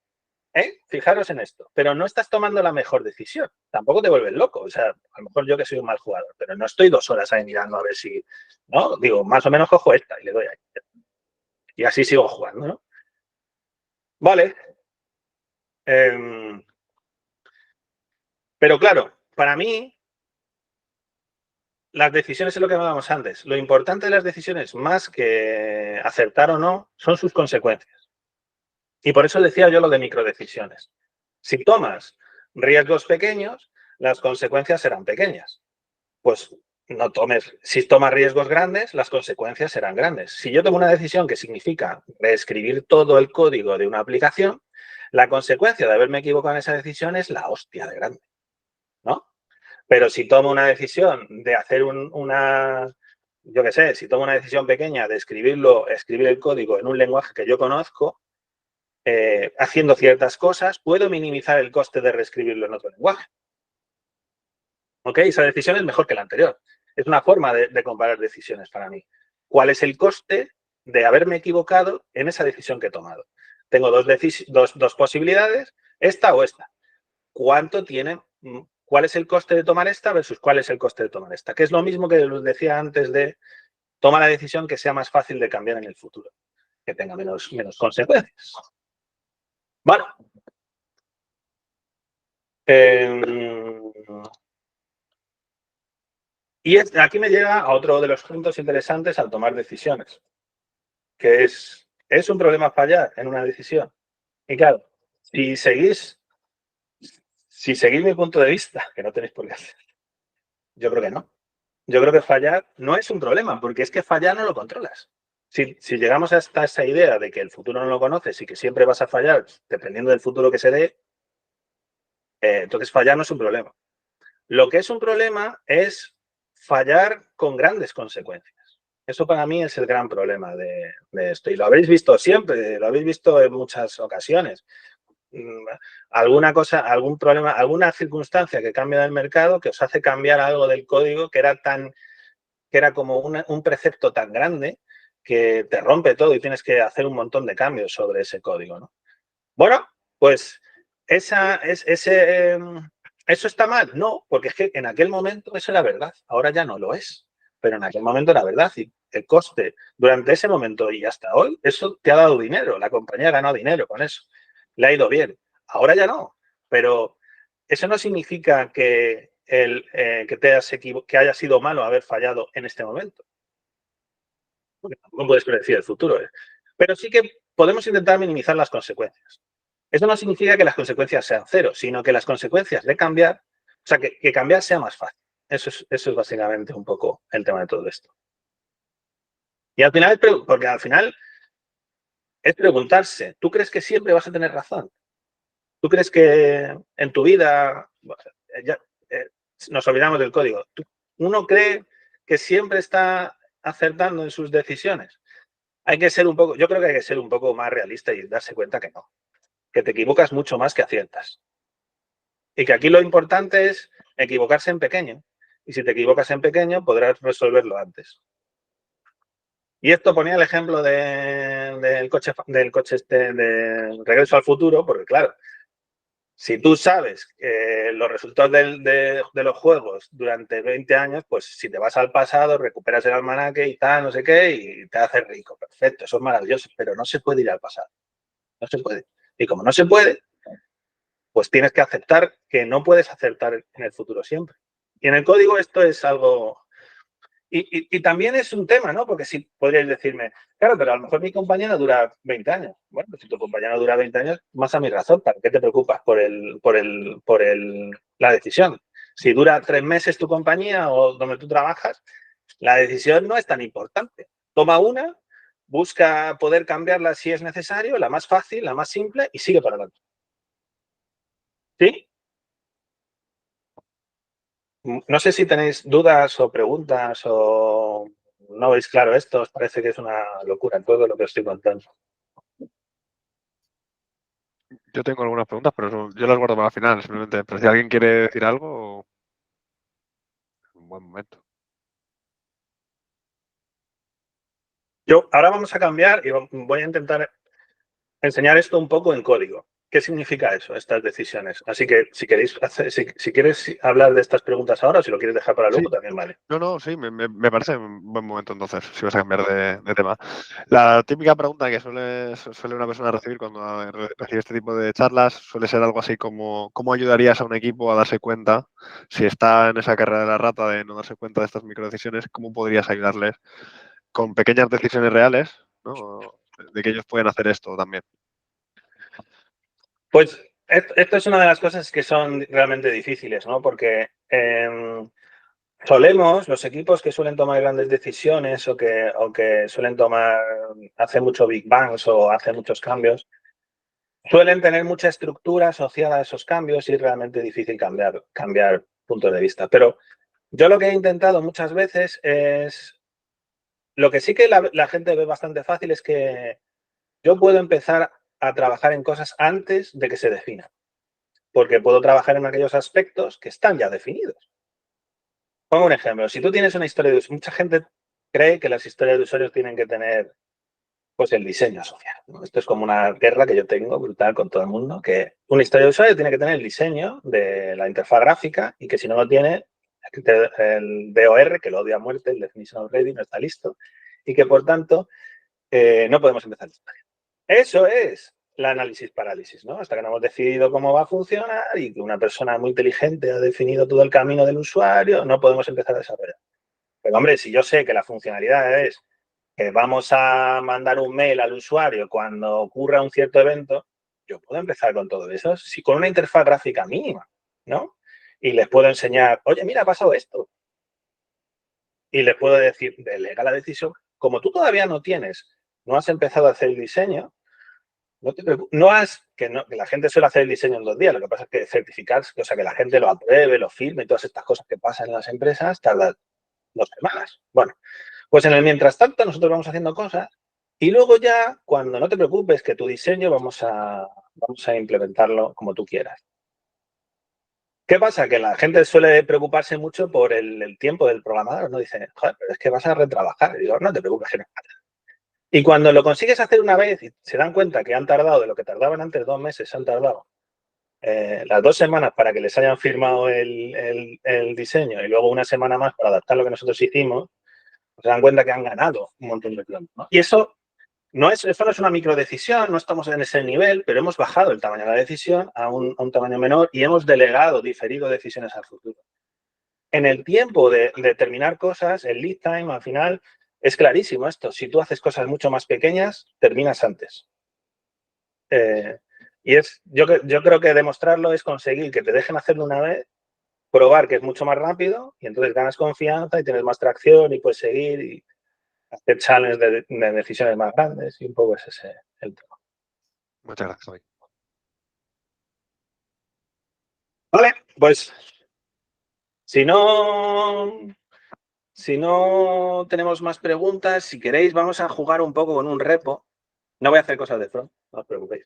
Fijaros en esto, pero no estás tomando la mejor decisión. Tampoco te vuelves loco. O sea, a lo mejor yo que soy un mal jugador, pero no estoy 2 horas ahí mirando a ver si, ¿no? Digo, más o menos cojo esta y le doy ahí. Y así sigo jugando, ¿no? Vale. Pero claro, para mí, las decisiones es lo que hablábamos antes. Lo importante de las decisiones, más que acertar o no, son sus consecuencias. Y por eso decía yo lo de microdecisiones. Si tomas riesgos pequeños, las consecuencias serán pequeñas. Pues no tomes, si tomas riesgos grandes, las consecuencias serán grandes. Si yo tomo una decisión que significa reescribir todo el código de una aplicación, la consecuencia de haberme equivocado en esa decisión es la hostia de grande, ¿no? Pero si tomo una decisión de hacer yo qué sé, si tomo una decisión pequeña de escribir el código en un lenguaje que yo conozco, haciendo ciertas cosas, puedo minimizar el coste de reescribirlo en otro lenguaje. ¿Ok? Esa decisión es mejor que la anterior. Es una forma de comparar decisiones para mí. ¿Cuál es el coste de haberme equivocado en esa decisión que he tomado? Tengo dos posibilidades, esta o esta. ¿Cuánto tiene? ¿Cuál es el coste de tomar esta versus cuál es el coste de tomar esta? Que es lo mismo que os decía antes de tomar la decisión que sea más fácil de cambiar en el futuro, que tenga menos consecuencias. Bueno. Y aquí me llega a otro de los puntos interesantes al tomar decisiones, que es un problema fallar en una decisión. Y claro, si seguís mi punto de vista, que no tenéis por qué hacer, yo creo que no. Yo creo que fallar no es un problema, porque es que fallar no lo controlas. Si llegamos hasta esa idea de que el futuro no lo conoces y que siempre vas a fallar dependiendo del futuro que se dé, entonces fallar no es un problema. Lo que es un problema es fallar con grandes consecuencias. Eso para mí es el gran problema de esto. Y lo habéis visto siempre, lo habéis visto en muchas ocasiones. Alguna cosa, algún problema, alguna circunstancia que cambia del mercado que os hace cambiar algo del código que era como un precepto tan grande que te rompe todo y tienes que hacer un montón de cambios sobre ese código, ¿no? Bueno, pues eso está mal. No, porque es que en aquel momento eso era verdad. Ahora ya no lo es. Pero en aquel momento era verdad. Y el coste durante ese momento y hasta hoy, eso te ha dado dinero. La compañía ha ganado dinero con eso. Le ha ido bien. Ahora ya no. Pero eso no significa que que haya sido malo haber fallado en este momento. Porque tampoco puedes predecir el futuro. Pero sí que podemos intentar minimizar las consecuencias. Eso no significa que las consecuencias sean cero, sino que las consecuencias de cambiar, o sea, que cambiar sea más fácil. Eso es básicamente un poco el tema de todo esto. Y al final, porque al final es preguntarse, ¿tú crees que siempre vas a tener razón? ¿Tú crees que en tu vida, ya, nos olvidamos del código, uno cree que siempre está acertando en sus decisiones? Hay que ser un poco, yo creo que hay que ser un poco más realista y darse cuenta que no, que te equivocas mucho más que aciertas. Y que aquí lo importante es equivocarse en pequeño. Y si te equivocas en pequeño, podrás resolverlo antes. Y esto ponía el ejemplo del coche de Regreso al Futuro, porque claro, si tú sabes los resultados de los juegos durante 20 años, pues si te vas al pasado, recuperas el almanaque y tal, no sé qué, y te haces rico. Perfecto, eso es maravilloso, pero no se puede ir al pasado. No se puede. Y como no se puede, pues tienes que aceptar que no puedes acertar en el futuro siempre. Y en el código esto es algo... Y también es un tema, ¿no? Porque si podríais decirme, claro, pero a lo mejor mi compañero dura 20 años. Bueno, pues si tu compañero dura 20 años, más a mi razón, ¿para qué te preocupas por la decisión? Si dura 3 meses tu compañía o donde tú trabajas, la decisión no es tan importante. Toma una, busca poder cambiarla si es necesario, la más fácil, la más simple, y sigue para adelante. ¿Sí? No sé si tenéis dudas o preguntas o no veis claro esto, os parece que es una locura todo lo que os estoy contando. Yo tengo algunas preguntas, pero yo las guardo para el final, simplemente. Pero si alguien quiere decir algo, un buen momento. Ahora vamos a cambiar y voy a intentar enseñar esto un poco en código. ¿Qué significa eso, estas decisiones? Así que si queréis si quieres hablar de estas preguntas ahora o si lo quieres dejar para Sí, luego, también vale. no, sí, me parece un buen momento entonces, si vas a cambiar de tema. La típica pregunta que suele una persona recibir cuando recibe este tipo de charlas suele ser algo así como ¿cómo ayudarías a un equipo a darse cuenta si está en esa carrera de la rata de no darse cuenta de estas microdecisiones? ¿Cómo podrías ayudarles con pequeñas decisiones reales, ¿no? De que ellos pueden hacer esto también? Pues esto es una de las cosas que son realmente difíciles, ¿no? Porque los equipos que suelen tomar grandes decisiones o que suelen hace mucho Big Bangs o hace muchos cambios, suelen tener mucha estructura asociada a esos cambios y es realmente difícil cambiar puntos de vista. Pero yo lo que he intentado muchas veces es, lo que sí que la gente ve bastante fácil es que yo puedo empezar a trabajar en cosas antes de que se definan, porque puedo trabajar en aquellos aspectos que están ya definidos. Pongo un ejemplo. Si tú tienes una historia de usuario, mucha gente cree que las historias de usuarios tienen que tener pues el diseño asociado, ¿no? Esto es como una guerra que yo tengo brutal con todo el mundo, que una historia de usuario tiene que tener el diseño de la interfaz gráfica y que si no lo tiene, el DOR, que lo odia a muerte, el Definition of Ready, no está listo y que por tanto no podemos empezar la historia. Eso es la análisis parálisis, ¿no? Hasta que no hemos decidido cómo va a funcionar y que una persona muy inteligente ha definido todo el camino del usuario, no podemos empezar a desarrollar. Pero hombre, si yo sé que la funcionalidad es que vamos a mandar un mail al usuario cuando ocurra un cierto evento, yo puedo empezar con todo eso, sí, con una interfaz gráfica mínima, ¿no? Y les puedo enseñar, oye, mira, ha pasado esto. Y les puedo decir, delega la decisión. Como tú todavía no has empezado a hacer el diseño, no te preocupes, que la gente suele hacer el diseño en 2 días, lo que pasa es que certificar, o sea, que la gente lo apruebe, lo firme y todas estas cosas que pasan en las empresas tardan 2 semanas. Bueno, pues en el mientras tanto nosotros vamos haciendo cosas y luego ya, cuando no te preocupes que tu diseño vamos a implementarlo como tú quieras. ¿Qué pasa? Que la gente suele preocuparse mucho por el tiempo del programador, ¿no? Dice, joder, pero es que vas a retrabajar. Y digo, no te preocupes, que no. Y cuando lo consigues hacer una vez y se dan cuenta que han tardado de lo que tardaban antes 2 meses, han tardado las 2 semanas para que les hayan firmado el diseño y luego una semana más para adaptar lo que nosotros hicimos, pues se dan cuenta que han ganado un montón de tiempo, ¿no? Y eso no es una microdecisión, no estamos en ese nivel, pero hemos bajado el tamaño de la decisión a un tamaño menor y hemos diferido decisiones al futuro. En el tiempo de terminar cosas, el lead time, al final, es clarísimo esto. Si tú haces cosas mucho más pequeñas, terminas antes. Yo creo que demostrarlo es conseguir que te dejen hacerlo una vez, probar que es mucho más rápido y entonces ganas confianza y tienes más tracción y puedes seguir y hacer challenges de decisiones más grandes y un poco es ese el tema. Muchas gracias, Javi. Vale, pues si no tenemos más preguntas, si queréis, vamos a jugar un poco con un repo. No voy a hacer cosas de front, no os preocupéis.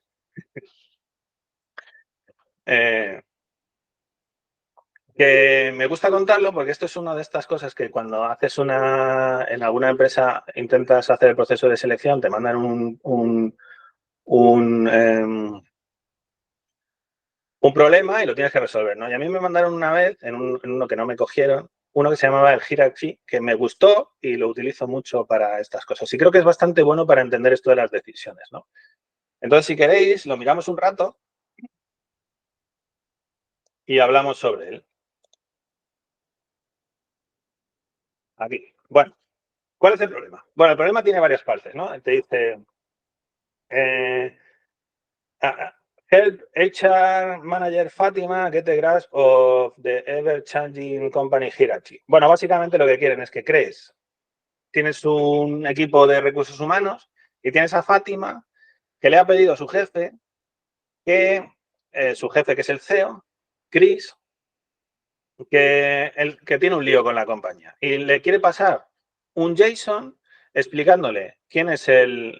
Que me gusta contarlo porque esto es una de estas cosas que cuando haces en alguna empresa intentas hacer el proceso de selección, te mandan un problema y lo tienes que resolver, ¿no? Y a mí me mandaron una vez, en uno que no me cogieron, uno que se llamaba el Hierarchy, que me gustó y lo utilizo mucho para estas cosas. Y creo que es bastante bueno para entender esto de las decisiones, ¿no? Entonces, si queréis, lo miramos un rato y hablamos sobre él. Aquí. Bueno, ¿cuál es el problema? Bueno, el problema tiene varias partes, ¿no? Te dice, help HR manager Fátima get a grasp of the ever-changing company hierarchy. Bueno, básicamente lo que quieren es que tienes un equipo de recursos humanos y tienes a Fátima que le ha pedido a su jefe que es el CEO, Chris, que tiene un lío con la compañía y le quiere pasar un JSON explicándole quién es el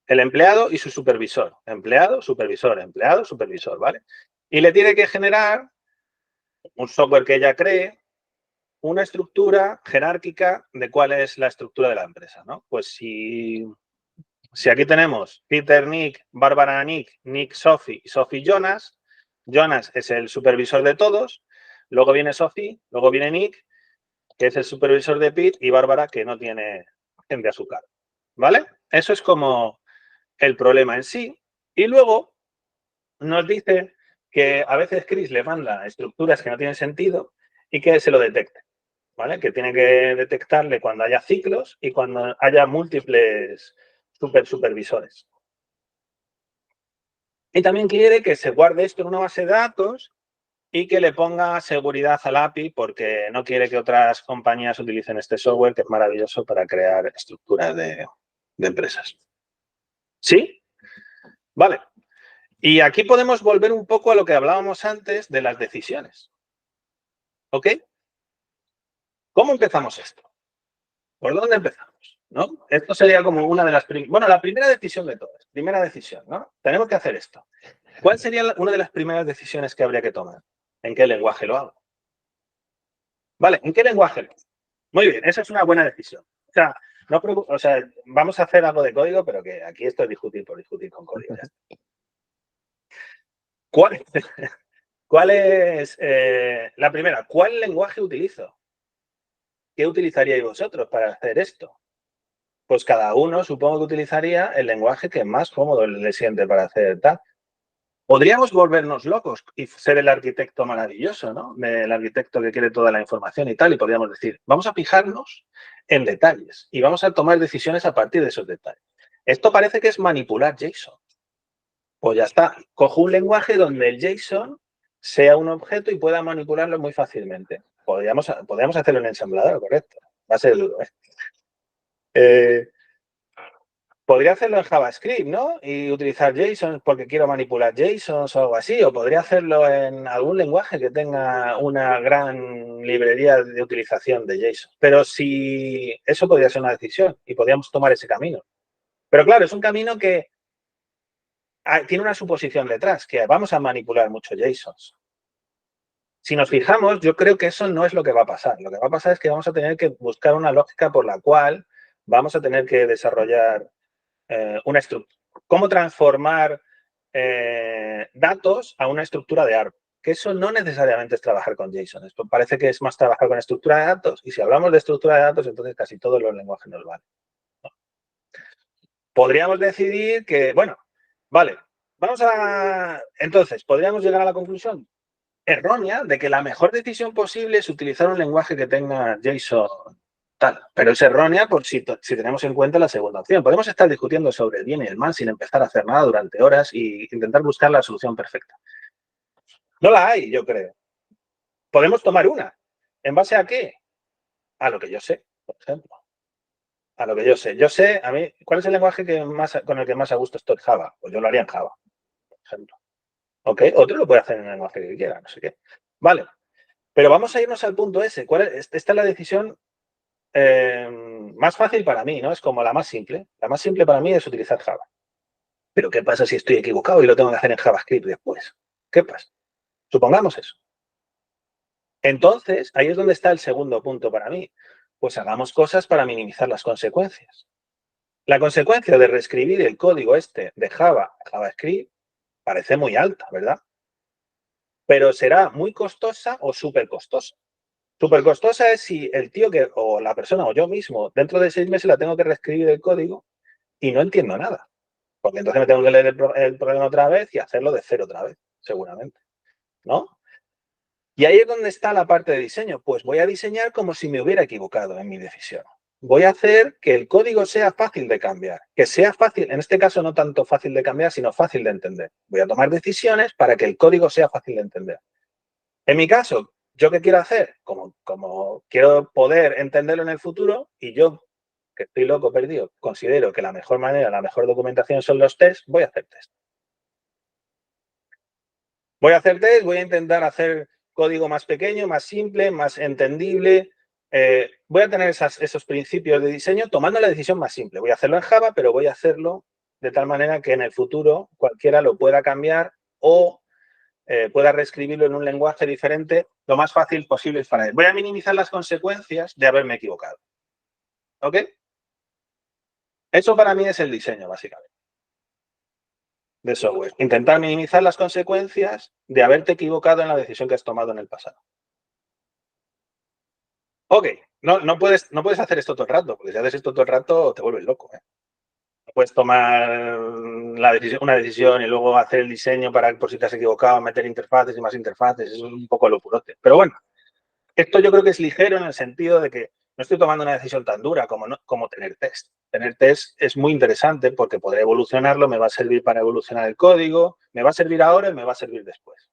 empleado y su supervisor. Empleado, supervisor, empleado, supervisor, ¿vale? Y le tiene que generar un software que ella cree, una estructura jerárquica de cuál es la estructura de la empresa, ¿no? Pues si aquí tenemos Peter, Nick, Bárbara, Nick, Sophie y Sophie, Jonas. Jonas es el supervisor de todos, luego viene Sophie, luego viene Nick, que es el supervisor de Pete, y Bárbara, que no tiene gente a su cargo, ¿vale? Eso es como el problema en sí. Y luego nos dice que a veces Chris le manda estructuras que no tienen sentido y que se lo detecte, ¿vale? Que tiene que detectarle cuando haya ciclos y cuando haya múltiples supervisores. Y también quiere que se guarde esto en una base de datos y que le ponga seguridad al API porque no quiere que otras compañías utilicen este software que es maravilloso para crear estructuras de empresas. ¿Sí? Vale. Y aquí podemos volver un poco a lo que hablábamos antes de las decisiones. ¿Ok? ¿Cómo empezamos esto? ¿Por dónde empezamos? ¿No? Esto sería como una de las bueno, la primera decisión de todas. Primera decisión, ¿no? Tenemos que hacer esto. ¿Cuál sería una de las primeras decisiones que habría que tomar? ¿En qué lenguaje lo hago? Vale, ¿en qué lenguaje lo hago? Muy bien, esa es una buena decisión. O sea, vamos a hacer algo de código, pero que aquí esto es discutir por discutir con código. ¿Cuál es la primera? ¿Cuál lenguaje utilizo? ¿Qué utilizaríais vosotros para hacer esto? Pues cada uno supongo que utilizaría el lenguaje que más cómodo le siente para hacer tal. Podríamos volvernos locos y ser el arquitecto maravilloso, ¿no? El arquitecto que quiere toda la información y tal, y podríamos decir, vamos a fijarnos en detalles y vamos a tomar decisiones a partir de esos detalles. Esto parece que es manipular JSON. Pues ya está, cojo un lenguaje donde el JSON sea un objeto y pueda manipularlo muy fácilmente. Podríamos hacerlo en ensamblador, correcto. Va a ser duro, ¿eh? Podría hacerlo en JavaScript, ¿no? Y utilizar JSON porque quiero manipular JSON o algo así. O podría hacerlo en algún lenguaje que tenga una gran librería de utilización de JSON. Pero si eso podría ser una decisión y podríamos tomar ese camino. Pero claro, es un camino que tiene una suposición detrás, que vamos a manipular mucho JSON. Si nos fijamos, yo creo que eso no es lo que va a pasar. Lo que va a pasar es que vamos a tener que buscar una lógica por la cual vamos a tener que desarrollar una estructura. ¿Cómo transformar datos a una estructura de árbol? Que eso no necesariamente es trabajar con JSON. Esto parece que es más trabajar con estructura de datos. Y si hablamos de estructura de datos, entonces casi todos los lenguajes nos valen. Podríamos decidir que, bueno, vale, entonces, podríamos llegar a la conclusión errónea de que la mejor decisión posible es utilizar un lenguaje que tenga JSON tal, pero es errónea por si tenemos en cuenta la segunda opción. Podemos estar discutiendo sobre el bien y el mal sin empezar a hacer nada durante horas e intentar buscar la solución perfecta. No la hay, yo creo. Podemos tomar una. ¿En base a qué? A lo que yo sé, por ejemplo. A lo que yo sé. Yo sé, a mí, ¿cuál es el lenguaje con el que más a gusto estoy? Java. Pues yo lo haría en Java, por ejemplo. ¿Ok? Otro lo puede hacer en el lenguaje que quiera, no sé qué. Vale. Pero vamos a irnos al punto ese. Esta es la decisión más fácil para mí, ¿no? Es como la más simple. La más simple para mí es utilizar Java. Pero ¿qué pasa si estoy equivocado y lo tengo que hacer en JavaScript después? ¿Qué pasa? Supongamos eso. Entonces, ahí es donde está el segundo punto para mí. Pues hagamos cosas para minimizar las consecuencias. La consecuencia de reescribir el código este de Java a JavaScript parece muy alta, ¿verdad? Pero será muy costosa o súper costosa. Súper costosa es si el tío o la persona o yo mismo dentro de 6 meses la tengo que reescribir el código y no entiendo nada. Porque entonces me tengo que leer el programa otra vez y hacerlo de cero otra vez, seguramente. ¿No? Y ahí es donde está la parte de diseño. Pues voy a diseñar como si me hubiera equivocado en mi decisión. Voy a hacer que el código sea fácil de cambiar, que sea fácil, en este caso no tanto fácil de cambiar, sino fácil de entender. Voy a tomar decisiones para que el código sea fácil de entender. En mi caso, ¿yo qué quiero hacer? Como quiero poder entenderlo en el futuro y yo, que estoy loco perdido, considero que la mejor manera, la mejor documentación son los tests, voy a hacer test. Voy a intentar hacer código más pequeño, más simple, más entendible. Voy a tener esos principios de diseño tomando la decisión más simple. Voy a hacerlo en Java, pero voy a hacerlo de tal manera que en el futuro cualquiera lo pueda cambiar o pueda reescribirlo en un lenguaje diferente lo más fácil posible para él. Voy a minimizar las consecuencias de haberme equivocado. ¿Ok? Eso para mí es el diseño, básicamente, de software. Intentar minimizar las consecuencias de haberte equivocado en la decisión que has tomado en el pasado. Ok, no puedes hacer esto todo el rato, porque si haces esto todo el rato te vuelves loco. No puedes tomar una decisión y luego hacer el diseño para por si te has equivocado, meter interfaces y más interfaces. Eso es un poco locurote. Pero bueno, esto yo creo que es ligero en el sentido de que no estoy tomando una decisión tan dura como tener test. Tener test es muy interesante porque podré evolucionarlo, me va a servir para evolucionar el código, me va a servir ahora y me va a servir después.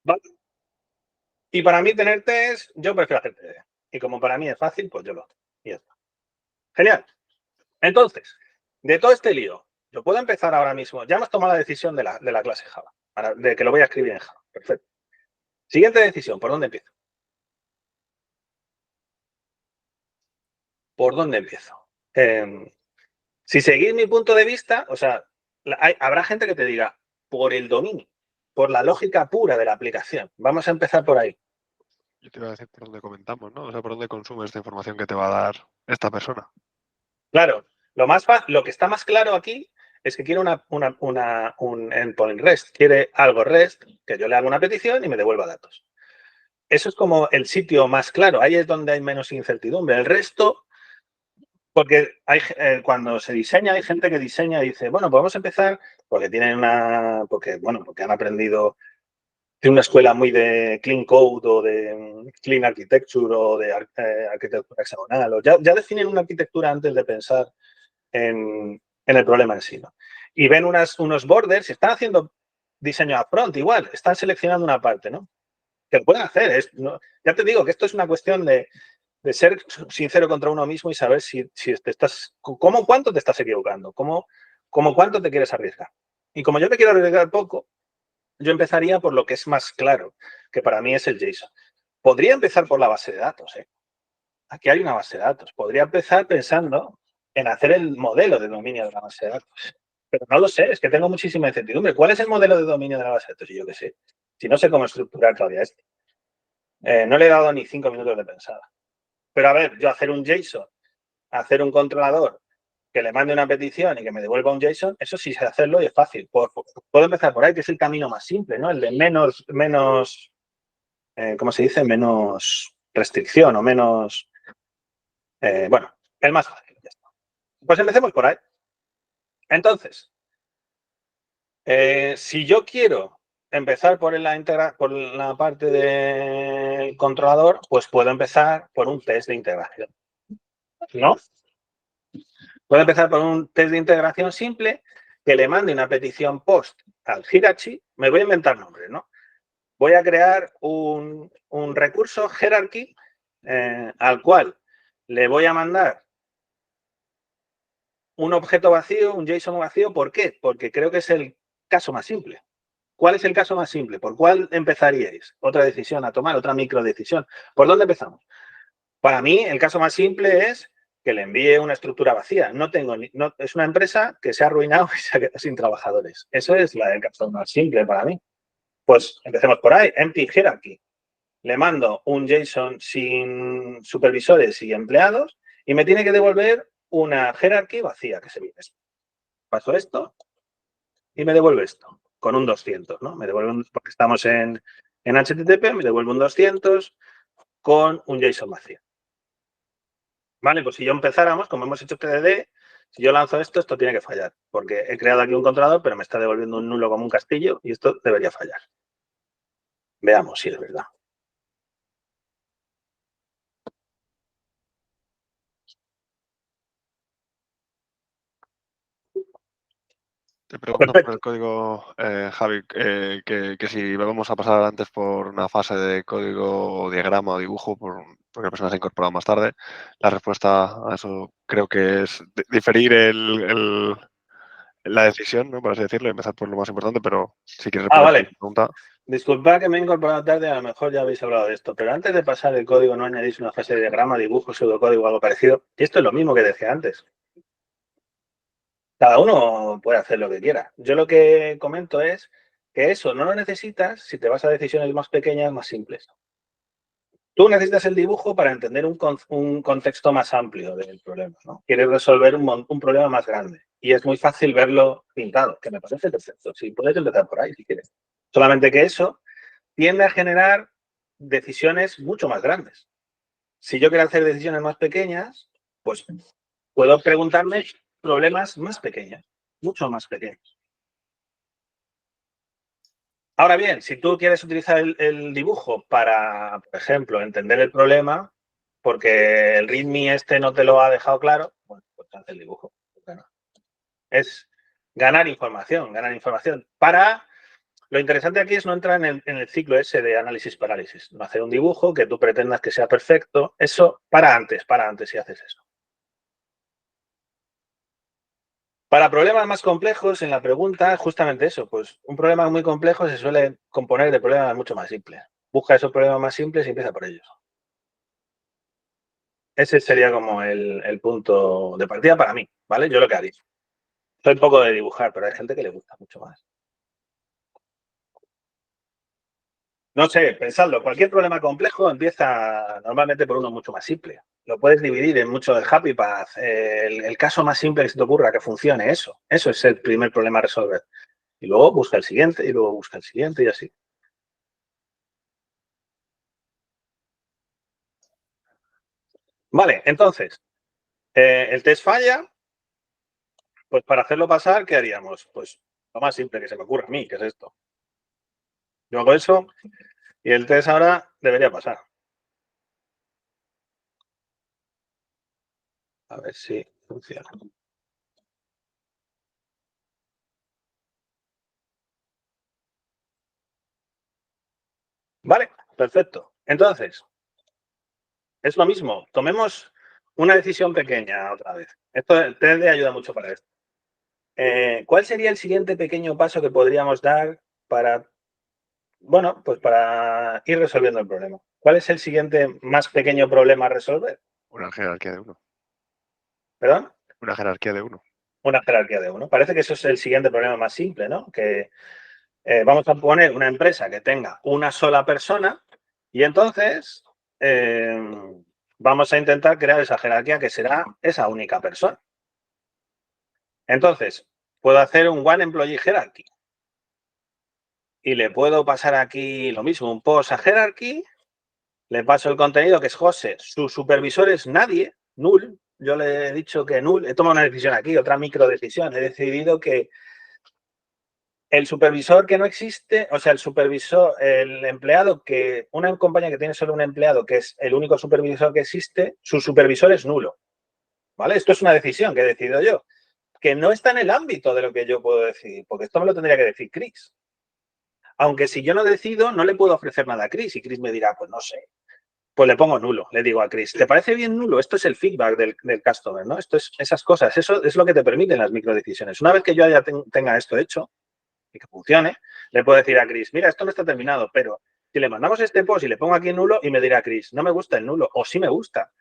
¿Vale? Y para mí tener test, yo prefiero hacer test. Y como para mí es fácil, pues yo lo hago. Y ya está. Genial. Entonces, de todo este lío, yo puedo empezar ahora mismo. Ya hemos tomado la decisión de la clase Java, de que lo voy a escribir en Java. Perfecto. Siguiente decisión, ¿por dónde empiezo? ¿Por dónde empiezo? Si seguís mi punto de vista, o sea, habrá gente que te diga, por el dominio, por la lógica pura de la aplicación. Vamos a empezar por ahí. Yo te iba a decir por dónde comentamos, ¿no? O sea, por dónde consumes esta información que te va a dar esta persona. Claro, lo que está más claro aquí es que quiere un endpoint REST. Quiere algo REST, que yo le haga una petición y me devuelva datos. Eso es como el sitio más claro. Ahí es donde hay menos incertidumbre. El resto, porque cuando se diseña, hay gente que diseña y dice, bueno, podemos empezar porque porque han aprendido de una escuela muy de clean code o de clean architecture o de arquitectura hexagonal. O ya definen una arquitectura antes de pensar en el problema en sí, ¿no? Y ven unos borders, están haciendo diseño upfront igual, están seleccionando una parte, ¿no? Que lo pueden hacer. Ya te digo que esto es una cuestión de ser sincero contra uno mismo y saber si cuánto te estás equivocando, cuánto te quieres arriesgar. Y como yo te quiero arriesgar poco, yo empezaría por lo que es más claro, que para mí es el JSON. Podría empezar por la base de datos. Aquí hay una base de datos. Podría empezar pensando en hacer el modelo de dominio de la base de datos. Pero no lo sé, es que tengo muchísima incertidumbre. ¿Cuál es el modelo de dominio de la base de datos? Y yo qué sé. Si no sé cómo estructurar todavía esto. No le he dado ni 5 minutos de pensada. Pero a ver, yo hacer un JSON, hacer un controlador que le mande una petición y que me devuelva un JSON, eso sí sé hacerlo y es fácil. Puedo empezar por ahí, que es el camino más simple, ¿no? El de menos ¿cómo se dice? Menos restricción o menos, bueno, el más fácil. Ya está. Pues empecemos por ahí. Entonces, si yo quiero empezar por la parte del controlador, pues puedo empezar por un test de integración, ¿no? Puedo empezar por un test de integración simple que le mande una petición post al Hierarchy. Me voy a inventar nombres, ¿no? Voy a crear un recurso hierarchy al cual le voy a mandar un objeto vacío, un JSON vacío. ¿Por qué? Porque creo que es el caso más simple. ¿Cuál es el caso más simple? ¿Por cuál empezaríais? Otra decisión a tomar, otra microdecisión. ¿Por dónde empezamos? Para mí, el caso más simple es que le envíe una estructura vacía. Es una empresa que se ha arruinado y se ha quedado sin trabajadores. Eso es el caso más simple para mí. Pues empecemos por ahí, empty hierarchy. Le mando un JSON sin supervisores y empleados y me tiene que devolver una hierarchy vacía, que se viene. Paso esto y me devuelve esto, con un 200, ¿no? Me devuelve porque estamos en HTTP, me devuelve un 200 con un JSON vacío. Vale, pues si yo empezáramos, como hemos hecho TDD, si yo lanzo esto, esto tiene que fallar, porque he creado aquí un controlador, pero me está devolviendo un nulo como un castillo y esto debería fallar. Veamos si es verdad. Te pregunto por el código, Javi, que si vamos a pasar antes por una fase de código o diagrama o dibujo, porque la persona se ha incorporado más tarde. La respuesta a eso creo que es diferir la decisión, ¿no? Por así decirlo, y empezar por lo más importante, pero si quieres responder Vale. a la pregunta. Disculpad que me he incorporado tarde, a lo mejor ya habéis hablado de esto, pero antes de pasar el código, ¿no añadís una fase de diagrama, dibujo, pseudocódigo o algo parecido? Y esto es lo mismo que decía antes. Cada uno puede hacer lo que quiera. Yo lo que comento es que eso no lo necesitas si te vas a decisiones más pequeñas, más simples. Tú necesitas el dibujo para entender un contexto más amplio del problema, ¿no? Quieres resolver un problema más grande y es muy fácil verlo pintado, que me parece perfecto. Si puedes empezar por ahí, si quieres. Solamente que eso tiende a generar decisiones mucho más grandes. Si yo quiero hacer decisiones más pequeñas, pues puedo preguntarme problemas más pequeños, mucho más pequeños. Ahora bien, si tú quieres utilizar el dibujo para, por ejemplo, entender el problema, porque el README este no te lo ha dejado claro, bueno, pues haz el dibujo. Bueno, es ganar información, Para, lo interesante aquí es no entrar en el ciclo ese de análisis-parálisis, no hacer un dibujo que tú pretendas que sea perfecto. Eso, para antes si haces eso. Para problemas más complejos, en la pregunta, justamente eso, pues un problema muy complejo se suele componer de problemas mucho más simples. Busca esos problemas más simples y empieza por ellos. Ese sería como el punto de partida para mí, ¿vale? Yo lo que haría. Soy poco de dibujar, pero hay gente que le gusta mucho más. No sé, pensadlo. Cualquier problema complejo empieza normalmente por uno mucho más simple. Lo puedes dividir en mucho el happy path, el caso más simple que se te ocurra que funcione, eso. Eso es el primer problema a resolver. Y luego busca el siguiente, y luego busca el siguiente, y así. Vale, entonces, el test falla. Pues para hacerlo pasar, ¿qué haríamos? Pues lo más simple que se me ocurre a mí, que es esto. Yo hago eso y el test ahora debería pasar. A ver si funciona. Vale, perfecto. Entonces, es lo mismo. Tomemos una decisión pequeña otra vez. Esto te ayuda mucho para esto. ¿Cuál sería el siguiente pequeño paso que podríamos dar para, bueno, pues para ir resolviendo el problema? ¿Cuál es el siguiente más pequeño problema a resolver? Una jerarquía de uno. ¿Perdón? Una jerarquía de uno. Una jerarquía de uno. Parece que eso es el siguiente problema más simple, ¿no? Que vamos a poner una empresa que tenga una sola persona y entonces vamos a intentar crear esa jerarquía que será esa única persona. Entonces, puedo hacer un One Employee Hierarchy y le puedo pasar aquí lo mismo, un post a Hierarchy, le paso el contenido que es José, su supervisor es nadie, null. Yo le he dicho que null, he tomado una decisión aquí, otra micro decisión, he decidido que el supervisor que no existe, o sea, el supervisor, el empleado que, una compañía que tiene solo un empleado que es el único supervisor que existe, su supervisor es nulo. ¿Vale? Esto es una decisión que he decidido yo, que no está en el ámbito de lo que yo puedo decidir, porque esto me lo tendría que decir Chris. Aunque si yo no decido, no le puedo ofrecer nada a Chris y Chris me dirá, pues no sé. pues le pongo nulo. Le digo a Chris, ¿te parece bien nulo? Esto es el feedback del customer, ¿no? Esto es esas cosas. Eso es lo que te permiten las microdecisiones. Una vez que yo ya tenga esto hecho y que funcione, le puedo decir a Chris, mira, esto no está terminado, pero si le mandamos este post y le pongo aquí nulo y me dirá Chris, no me gusta el nulo o sí me gusta.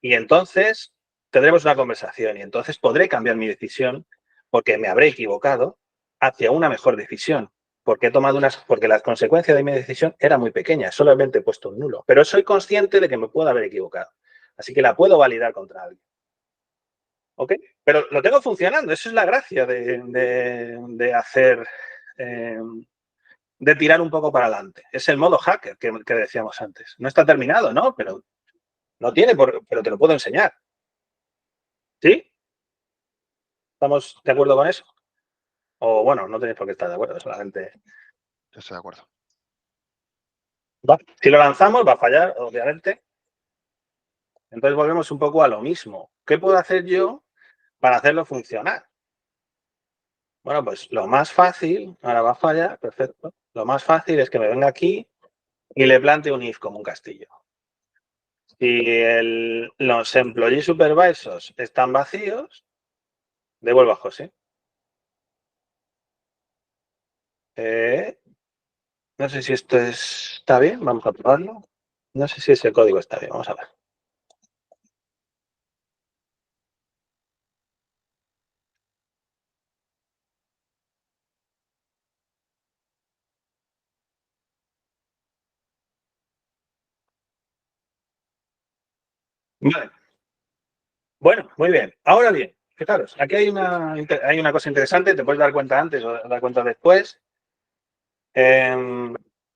Y entonces tendremos una conversación y entonces podré cambiar mi decisión porque me habré equivocado hacia una mejor decisión. Porque he tomado porque la consecuencia de mi decisión era muy pequeña, solamente he puesto un nulo. Pero soy consciente de que me puedo haber equivocado. Así que la puedo validar contra alguien. ¿Ok? Pero lo tengo funcionando. Eso es la gracia de hacer, de tirar un poco para adelante. Es el modo hacker que decíamos antes. No está terminado, ¿no? Pero no tiene, pero te lo puedo enseñar. ¿Sí? ¿Estamos de acuerdo con eso? O bueno, no tenéis por qué estar de acuerdo, solamente. Yo estoy de acuerdo. Si lo lanzamos, va a fallar, obviamente. Entonces volvemos un poco a lo mismo. ¿Qué puedo hacer yo para hacerlo funcionar? Bueno, pues lo más fácil, ahora va a fallar, perfecto. Lo más fácil es que me venga aquí y le plante un if como un castillo. Si los employee supervisors están vacíos, devuelvo a José. No sé si esto está bien, vamos a probarlo. No sé si ese código está bien, vamos a ver. Vale. Bueno, muy bien. Ahora bien, fijaros, aquí hay una cosa interesante, te puedes dar cuenta antes o dar cuenta después.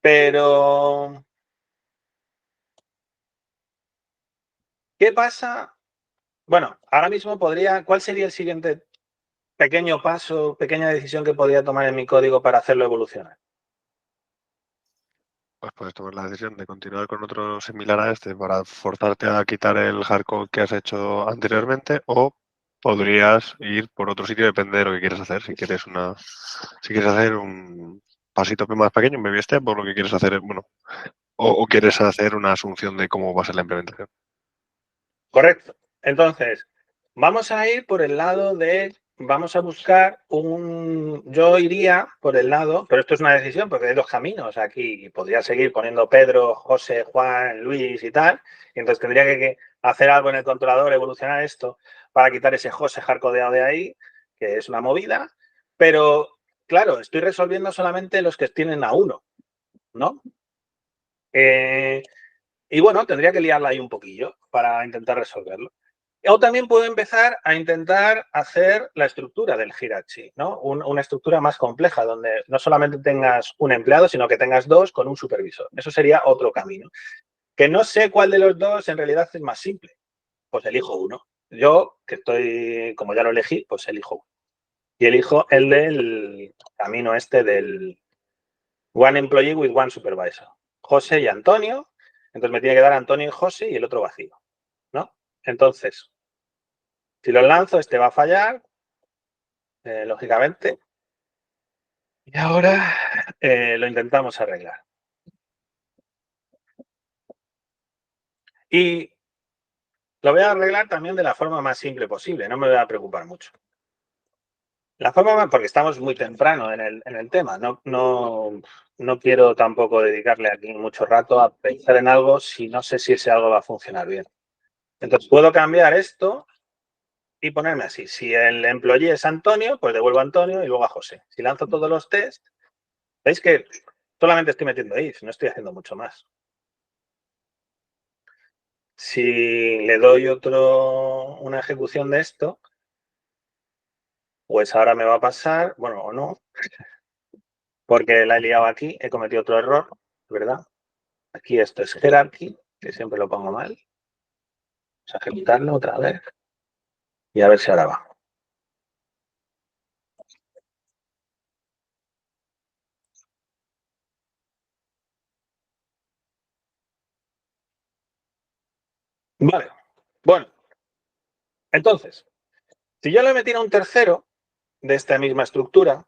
Pero, ¿qué pasa? Bueno, ahora mismo ¿cuál sería el siguiente pequeño paso, pequeña decisión que podría tomar en mi código para hacerlo evolucionar? Pues puedes tomar la decisión de continuar con otro similar a este para forzarte a quitar el hardcode que has hecho anteriormente, o podrías ir por otro sitio, depende de lo que quieras hacer. Si quieres hacer un pasito más pequeño, un baby step, o lo que quieres hacer, bueno, o quieres hacer una asunción de cómo va a ser la implementación. Correcto. Entonces, vamos a ir por el lado vamos a buscar yo iría por el lado, pero esto es una decisión porque hay dos caminos aquí. Podría seguir poniendo Pedro, José, Juan, Luis y tal. Y entonces tendría que hacer algo en el controlador, evolucionar esto para quitar ese José hardcodeado de ahí, que es una movida. Pero, claro, estoy resolviendo solamente los que tienen a uno, ¿no? Y bueno, tendría que liarla ahí un poquillo para intentar resolverlo. O también puedo empezar a intentar hacer la estructura del Hirachi, ¿no? Una estructura más compleja, donde no solamente tengas un empleado, sino que tengas dos con un supervisor. Eso sería otro camino. Que no sé cuál de los dos en realidad es más simple. Pues elijo uno. Yo, que estoy, como ya lo elegí, pues elijo uno. Y elijo el del camino este del One Employee with One Supervisor. José y Antonio. Entonces me tiene que dar Antonio y José y el otro vacío, ¿no? Entonces, si lo lanzo, este va a fallar, lógicamente. Y ahora lo intentamos arreglar. Y lo voy a arreglar también de la forma más simple posible, no me voy a preocupar mucho. La forma más, porque estamos muy temprano en el tema, no quiero tampoco dedicarle aquí mucho rato a pensar en algo si no sé si ese algo va a funcionar bien. Entonces puedo cambiar esto y ponerme así. Si el employee es Antonio, pues devuelvo a Antonio y luego a José. Si lanzo todos los test, veis que solamente estoy metiendo if, no estoy haciendo mucho más. Si le doy una ejecución de esto, pues ahora me va a pasar, bueno, o no, porque la he liado aquí, he cometido otro error, ¿verdad? Aquí esto es hierarchy, que siempre lo pongo mal. Vamos a ejecutarlo otra vez y a ver si ahora va. Vale, bueno, entonces, si yo le metiera un tercero de esta misma estructura,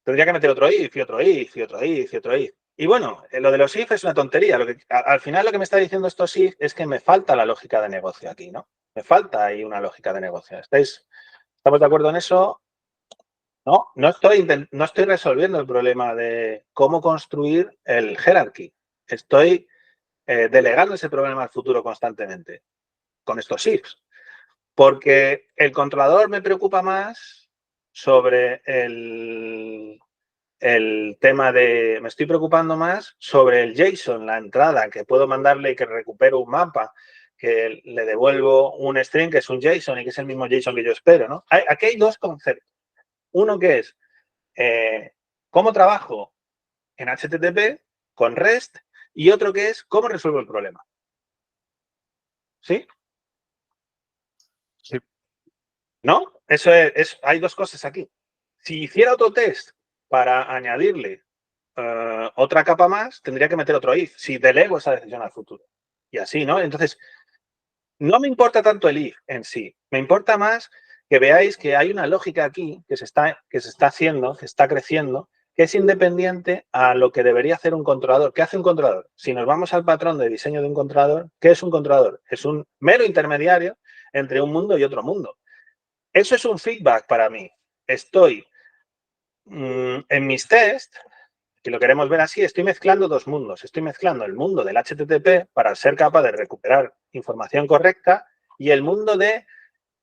tendría que meter otro if y otro if y otro if y otro if. Y bueno, lo de los if es una tontería. Al final lo que me está diciendo estos if es que me falta la lógica de negocio aquí, ¿no? Me falta ahí una lógica de negocio. ¿Estamos de acuerdo en eso? No estoy resolviendo el problema de cómo construir el hierarchy. Estoy delegando ese problema al futuro constantemente con estos ifs. Porque el controlador me preocupa más sobre el tema de, me estoy preocupando más sobre el JSON, la entrada, que puedo mandarle y que recupero un mapa, que le devuelvo un string que es un JSON y que es el mismo JSON que yo espero, ¿no? Aquí hay dos conceptos. Uno que es cómo trabajo en HTTP con REST y otro que es cómo resuelvo el problema. ¿Sí? Sí. ¿No? Hay dos cosas aquí. Si hiciera otro test para añadirle otra capa más, tendría que meter otro if, si delego esa decisión al futuro. Y así, ¿no? Entonces, no me importa tanto el if en sí. Me importa más que veáis que hay una lógica aquí que se está haciendo, que está creciendo, que es independiente a lo que debería hacer un controlador. ¿Qué hace un controlador? Si nos vamos al patrón de diseño de un controlador, ¿qué es un controlador? Es un mero intermediario entre un mundo y otro mundo. Eso es un feedback para mí. Estoy en mis tests, si lo queremos ver así, estoy mezclando dos mundos. Estoy mezclando el mundo del HTTP para ser capaz de recuperar información correcta y el mundo de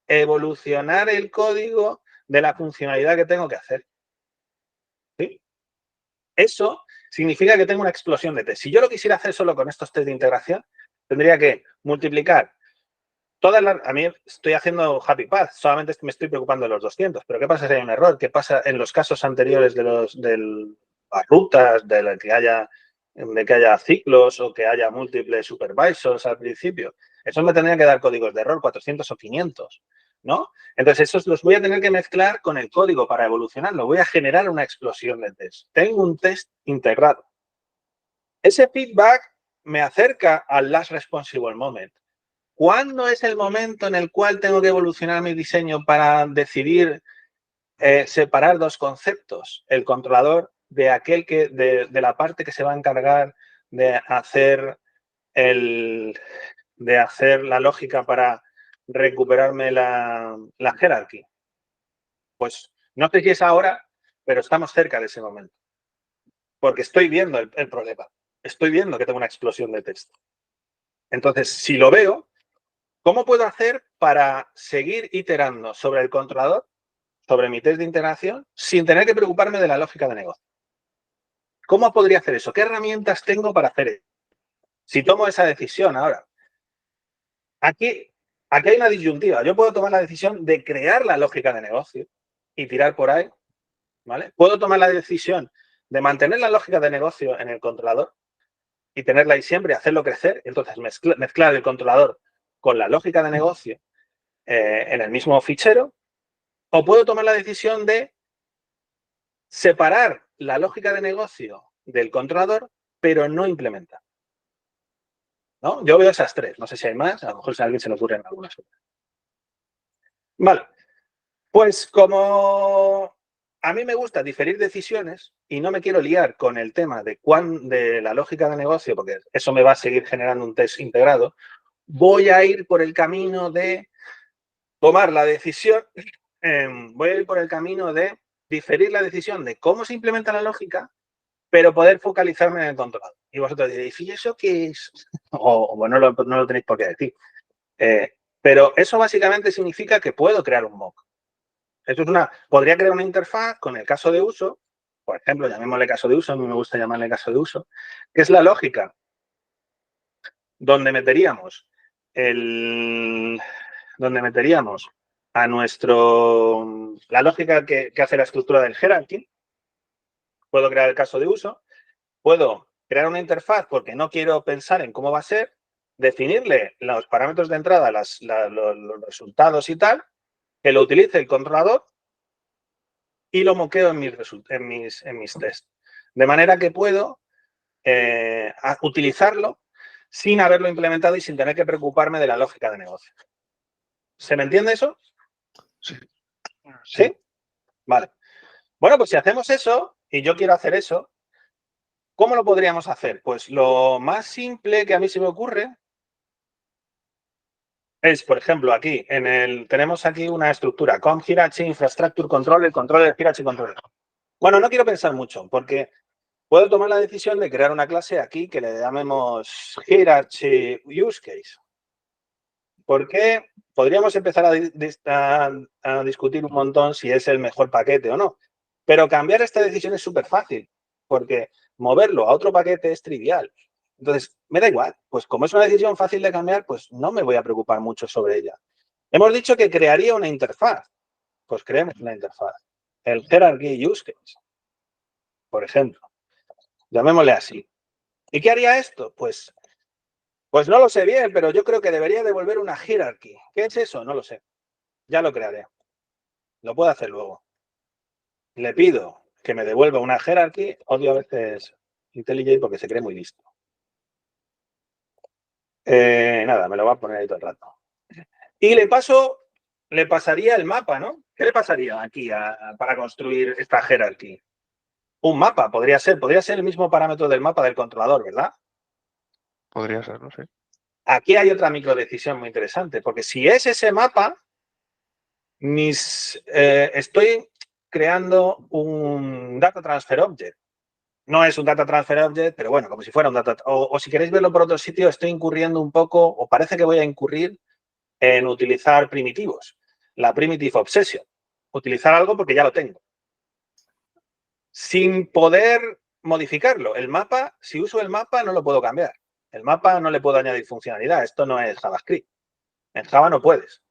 evolucionar el código de la funcionalidad que tengo que hacer. ¿Sí? Eso significa que tengo una explosión de test. Si yo lo quisiera hacer solo con estos test de integración, tendría que multiplicar a mí estoy haciendo Happy Path, solamente me estoy preocupando de los 200, pero ¿qué pasa si hay un error? ¿Qué pasa en los casos anteriores de las rutas, de que haya ciclos o que haya múltiples supervisors al principio? Eso me tendría que dar códigos de error, 400 o 500, ¿no? Entonces, esos los voy a tener que mezclar con el código para evolucionarlo. Voy a generar una explosión de test. Tengo un test integrado. Ese feedback me acerca al last responsible moment. ¿Cuándo es el momento en el cual tengo que evolucionar mi diseño para decidir separar dos conceptos? El controlador de de la parte que se va a encargar de hacer la lógica para recuperarme la hierarchy. Pues no sé si es ahora, pero estamos cerca de ese momento. Porque estoy viendo el problema. Estoy viendo que tengo una explosión de texto. Entonces, si lo veo, ¿cómo puedo hacer para seguir iterando sobre el controlador, sobre mi test de integración, sin tener que preocuparme de la lógica de negocio? ¿Cómo podría hacer eso? ¿Qué herramientas tengo para hacer eso? Si tomo esa decisión ahora. Aquí hay una disyuntiva. Yo puedo tomar la decisión de crear la lógica de negocio y tirar por ahí, ¿vale? Puedo tomar la decisión de mantener la lógica de negocio en el controlador y tenerla ahí siempre, hacerlo crecer, entonces mezclar el controlador con la lógica de negocio en el mismo fichero, o puedo tomar la decisión de separar la lógica de negocio del controlador, pero no implementar. ¿No? Yo veo esas tres, no sé si hay más, a lo mejor si a alguien se le ocurren algunas otras. Vale, pues como a mí me gusta diferir decisiones y no me quiero liar con el tema de la lógica de negocio, porque eso me va a seguir generando un test integrado, voy a ir por el camino de tomar la decisión, voy a ir por el camino de diferir la decisión de cómo se implementa la lógica, pero poder focalizarme en el controlador. Y vosotros diréis, ¿y eso qué es? O bueno, no lo tenéis por qué decir. Pero eso básicamente significa que puedo crear un mock. Podría crear una interfaz con el caso de uso, por ejemplo, llamémosle caso de uso, a mí me gusta llamarle caso de uso, que es la lógica donde meteríamos a la lógica que hace la estructura del hierarchy. Puedo crear el caso de uso, puedo crear una interfaz porque no quiero pensar en cómo va a ser, definirle los parámetros de entrada, los resultados y tal, que lo utilice el controlador y lo moqueo en mis tests. De manera que puedo utilizarlo sin haberlo implementado y sin tener que preocuparme de la lógica de negocio. ¿Se me entiende eso? Sí. ¿Sí? Vale. Bueno, pues si hacemos eso, y yo quiero hacer eso, ¿Cómo lo podríamos hacer? Pues lo más simple que a mí se me ocurre es, por ejemplo, aquí, tenemos aquí una estructura con Hierarchy Infrastructure Controller, Controller Hierarchy Controller. Bueno, no quiero pensar mucho, porque puedo tomar la decisión de crear una clase aquí que le llamemos Hierarchy Use Case. ¿Por qué? Podríamos empezar a discutir un montón si es el mejor paquete o no. Pero cambiar esta decisión es súper fácil, porque moverlo a otro paquete es trivial. Entonces, me da igual. Pues como es una decisión fácil de cambiar, pues no me voy a preocupar mucho sobre ella. Hemos dicho que crearía una interfaz. Pues creemos una interfaz. El Hierarchy Use Case, por ejemplo. Llamémosle así. ¿Y qué haría esto? Pues no lo sé bien, pero yo creo que debería devolver una hierarchy. ¿Qué es eso? No lo sé. Ya lo crearé. Lo puedo hacer luego. Le pido que me devuelva una hierarchy. Odio a veces IntelliJ porque se cree muy listo. Nada, me lo va a poner ahí todo el rato. Y le pasaría el mapa, ¿no? ¿Qué le pasaría aquí para construir esta hierarchy? Un mapa, podría ser el mismo parámetro del mapa del controlador, ¿verdad? Podría ser, no sé. Aquí hay otra microdecisión muy interesante, porque si es ese mapa, estoy creando un Data Transfer Object. No es un Data Transfer Object, pero bueno, como si fuera un Data... O si queréis verlo por otro sitio, estoy incurriendo un poco, o parece que voy a incurrir en utilizar primitivos. La Primitive Obsession. Utilizar algo porque ya lo tengo. Sin poder modificarlo. El mapa, si uso el mapa, no lo puedo cambiar. El mapa no le puedo añadir funcionalidad. Esto no es JavaScript. En Java no puedes.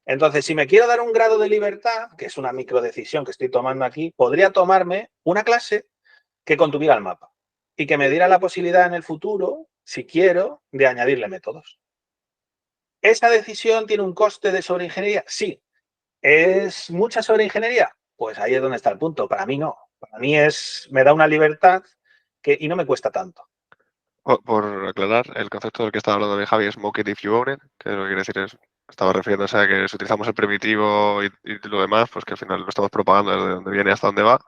Entonces, si me quiero dar un grado de libertad, que es una microdecisión que estoy tomando aquí, podría tomarme una clase que contuviera el mapa y que me diera la posibilidad en el futuro, si quiero, de añadirle métodos. ¿Esa decisión tiene un coste de sobreingeniería? Sí. ¿Es mucha sobreingeniería? Pues ahí es donde está el punto. Para mí no. Para mí me da una libertad y no me cuesta tanto. Por aclarar, el concepto del que estaba hablando de Javi es mock it if you own it, que lo que quiere decir es, estaba refiriéndose a que si utilizamos el primitivo y lo demás, pues que al final lo estamos propagando desde donde viene hasta dónde va,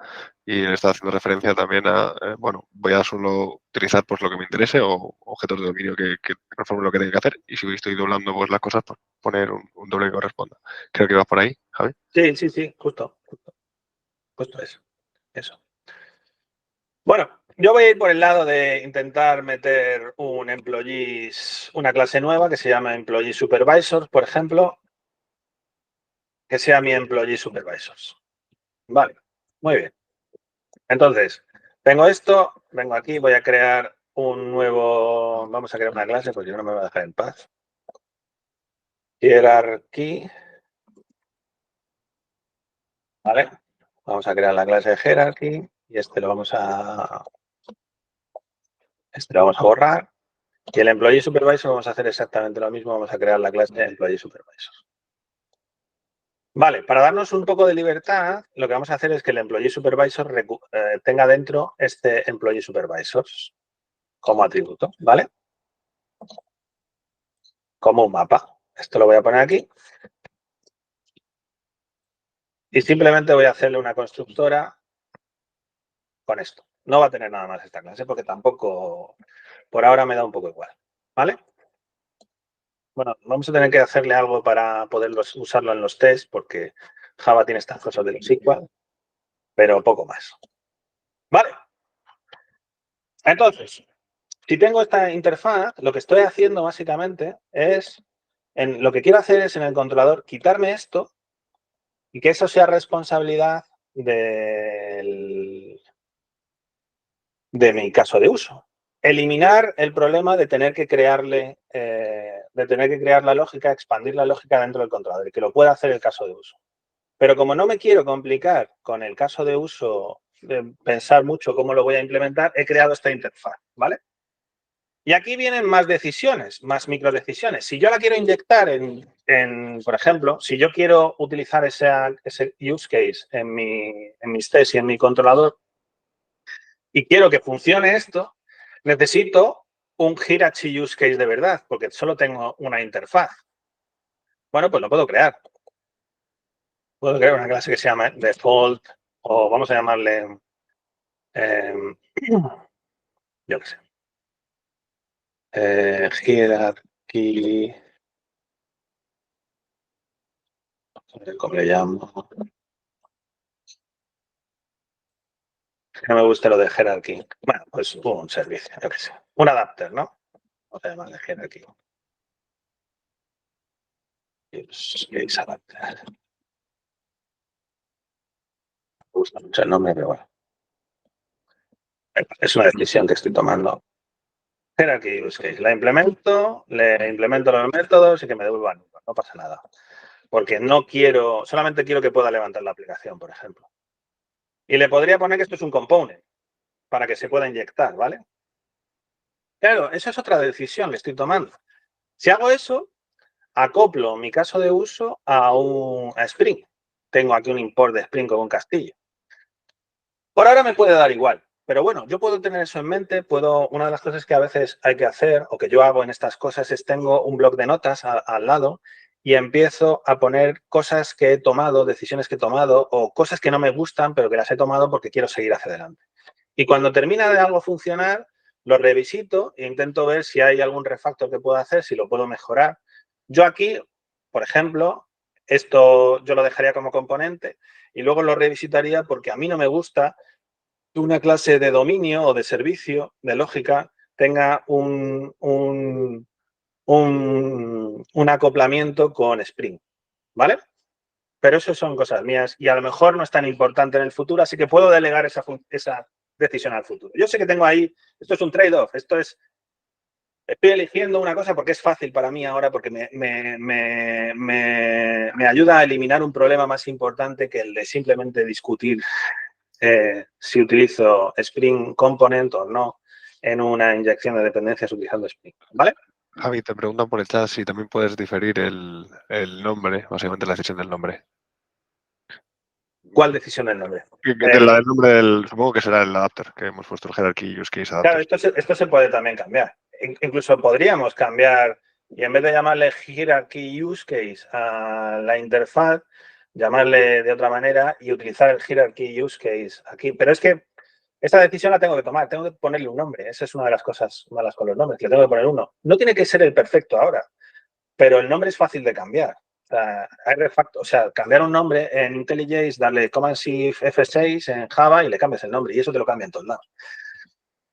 y le está haciendo referencia también a, bueno, voy a solo utilizar pues lo que me interese o objetos de dominio que reformen lo que tenga que hacer, y si estoy doblando pues las cosas, pues poner un doble que corresponda. Creo que va por ahí, Javi. Sí, justo eso. Bueno, yo voy a ir por el lado de intentar meter una clase nueva que se llama Employee Supervisors, por ejemplo, que sea mi Employee Supervisors. Vale, muy bien. Entonces, tengo esto, vengo aquí, voy a crear vamos a crear una clase porque no me va a dejar en paz. Hierarchy. Vale, vamos a crear la clase de Hierarchy y este lo vamos a borrar. Y el Employee Supervisor vamos a hacer exactamente lo mismo, vamos a crear la clase de Employee Supervisor. Vale, para darnos un poco de libertad, lo que vamos a hacer es que el Employee Supervisor tenga dentro este Employee Supervisors como atributo, ¿vale? Como un mapa. Esto lo voy a poner aquí. Y simplemente voy a hacerle una constructora con esto. No va a tener nada más esta clase porque tampoco, por ahora me da un poco igual, ¿vale? Bueno, vamos a tener que hacerle algo para poder usarlo en los tests porque Java tiene estas cosas de los SQL, pero poco más. Vale. Entonces, si tengo esta interfaz, lo que estoy haciendo básicamente lo que quiero hacer es en el controlador quitarme esto y que eso sea responsabilidad de mi caso de uso. Eliminar el problema de tener que crear la lógica, expandir la lógica dentro del controlador y que lo pueda hacer el caso de uso. Pero como no me quiero complicar con el caso de uso, de pensar mucho cómo lo voy a implementar, he creado esta interfaz, ¿vale? Y aquí vienen más decisiones, más microdecisiones. Si yo la quiero inyectar por ejemplo, si yo quiero utilizar ese use case en mis tests y en mi controlador y quiero que funcione esto, necesito un Hierarchy use case de verdad, porque solo tengo una interfaz. Bueno, pues lo puedo crear. Puedo crear una clase que se llama default o vamos a llamarle Yo qué sé. Hierarchy. ¿Cómo le llamo? No me gusta lo de Hierarchy. Bueno, pues un servicio, yo qué sé. Un adapter, ¿no? O sea, más de Hierarchy. Es adapter. Me gusta mucho el nombre, pero bueno. Es una decisión que estoy tomando. Hierarchy use case. La implemento, le implemento los métodos y que me devuelvan. No pasa nada. Porque no quiero, solamente quiero que pueda levantar la aplicación, por ejemplo. Y le podría poner que esto es un component para que se pueda inyectar, ¿vale? Claro, esa es otra decisión que estoy tomando. Si hago eso, acoplo mi caso de uso a Spring. Tengo aquí un import de Spring con un castillo. Por ahora me puede dar igual, pero bueno, yo puedo tener eso en mente. Una de las cosas que a veces hay que hacer, o que yo hago en estas cosas, es tengo un bloc de notas al lado y empiezo a poner cosas que he tomado, decisiones que he tomado, o cosas que no me gustan, pero que las he tomado porque quiero seguir hacia adelante. Y cuando termina de algo funcionar, lo revisito e intento ver si hay algún refactor que puedo hacer, si lo puedo mejorar. Yo aquí, por ejemplo, esto yo lo dejaría como componente y luego lo revisitaría porque a mí no me gusta que una clase de dominio o de servicio, de lógica, tenga un acoplamiento con Spring, ¿vale? Pero eso son cosas mías y a lo mejor no es tan importante en el futuro, así que puedo delegar esa decisión al futuro. Yo sé que tengo ahí, esto es un trade-off, estoy eligiendo una cosa porque es fácil para mí ahora, porque me ayuda a eliminar un problema más importante que el de simplemente discutir si utilizo Spring Component o no en una inyección de dependencias utilizando Spring, ¿vale? Javi, te preguntan por el chat si también puedes diferir el nombre, básicamente la decisión del nombre. ¿Cuál decisión del nombre? De la del nombre supongo que será el adapter, que hemos puesto el hierarchy use case adapter. Claro, esto se puede también cambiar. Incluso podríamos cambiar, y en vez de llamarle hierarchy use case a la interfaz, llamarle de otra manera y utilizar el hierarchy use case aquí. Pero es que esta decisión la tengo que tomar, tengo que ponerle un nombre. Esa es una de las cosas malas con los nombres, que le tengo que poner uno. No tiene que ser el perfecto ahora, pero el nombre es fácil de cambiar. O sea, hay refacto, o sea, cambiar un nombre en IntelliJ, darle Command Shift F6 en Java y le cambias el nombre y eso te lo cambia en todos lados.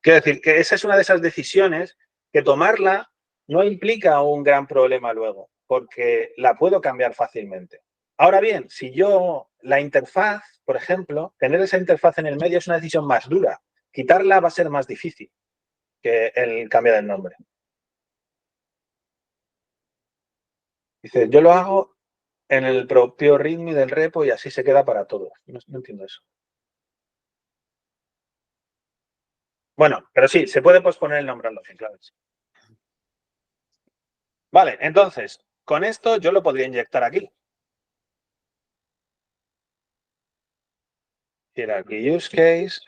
Quiero decir que esa es una de esas decisiones que tomarla no implica un gran problema luego, porque la puedo cambiar fácilmente. Ahora bien, si yo la interfaz, por ejemplo, tener esa interfaz en el medio es una decisión más dura. Quitarla va a ser más difícil que el cambiar el nombre. Dice, yo lo hago en el propio README del repo y así se queda para todos. No entiendo eso. Bueno, pero sí, se puede posponer el nombre al login, claro. Vale, entonces, con esto yo lo podría inyectar aquí. Hierarchy use case,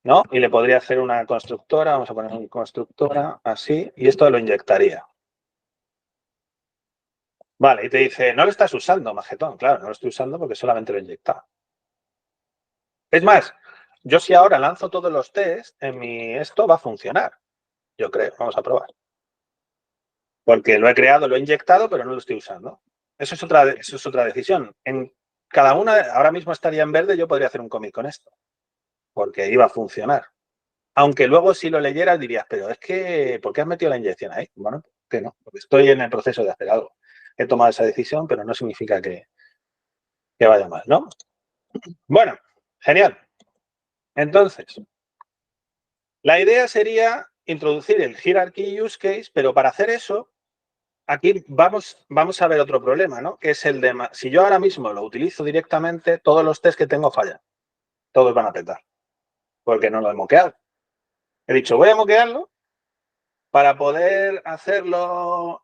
¿no? Y le podría hacer una constructora, vamos a poner una constructora así, y esto lo inyectaría. Vale, y te dice, no lo estás usando, majetón. Claro, no lo estoy usando porque solamente lo he inyectado. Es más, yo si ahora lanzo todos los tests, esto va a funcionar. Yo creo, vamos a probar. Porque lo he creado, lo he inyectado, pero no lo estoy usando. Eso es otra decisión. En cada una, ahora mismo estaría en verde, yo podría hacer un commit con esto. Porque iba a funcionar. Aunque luego si lo leyeras dirías, pero es que, ¿por qué has metido la inyección ahí? Bueno, que no, porque estoy en el proceso de hacer algo. He tomado esa decisión, pero no significa que vaya mal, ¿no? Bueno, genial. Entonces, la idea sería introducir el hierarchy use case, pero para hacer eso, aquí vamos a ver otro problema, ¿no? Que es el de, si yo ahora mismo lo utilizo directamente, todos los tests que tengo fallan. Todos van a petar, porque no lo he moqueado. He dicho, voy a moquearlo para poder hacerlo,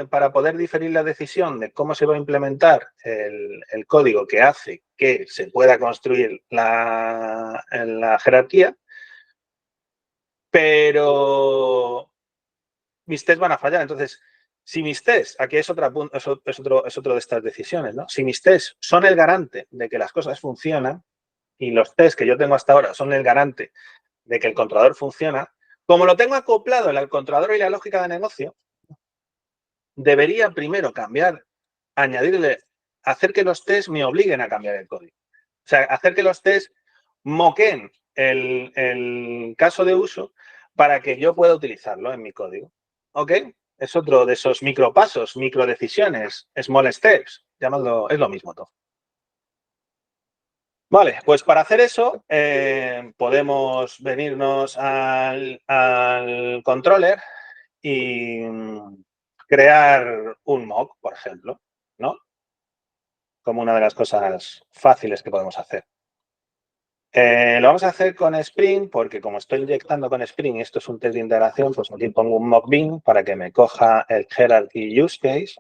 para poder diferir la decisión de cómo se va a implementar el código que hace que se pueda construir la jerarquía, pero mis tests van a fallar. Entonces, si mis tests, aquí es otro de estas decisiones, ¿no? Si mis tests son el garante de que las cosas funcionan y los tests que yo tengo hasta ahora son el garante de que el controlador funciona, Como lo tengo acoplado al controlador y la lógica de negocio, debería primero añadirle, hacer que los tests me obliguen a cambiar el código. O sea, hacer que los tests moquen el caso de uso para que yo pueda utilizarlo en mi código. ¿Ok? Es otro de esos micropasos, microdecisiones, small steps, llamadlo, es lo mismo todo. Vale, pues para hacer eso podemos venirnos al controller y crear un mock, por ejemplo, ¿no? Como una de las cosas fáciles que podemos hacer. Lo vamos a hacer con Spring porque como estoy inyectando con Spring y esto es un test de integración, pues aquí pongo un mock bin para que me coja el hierarchy use case.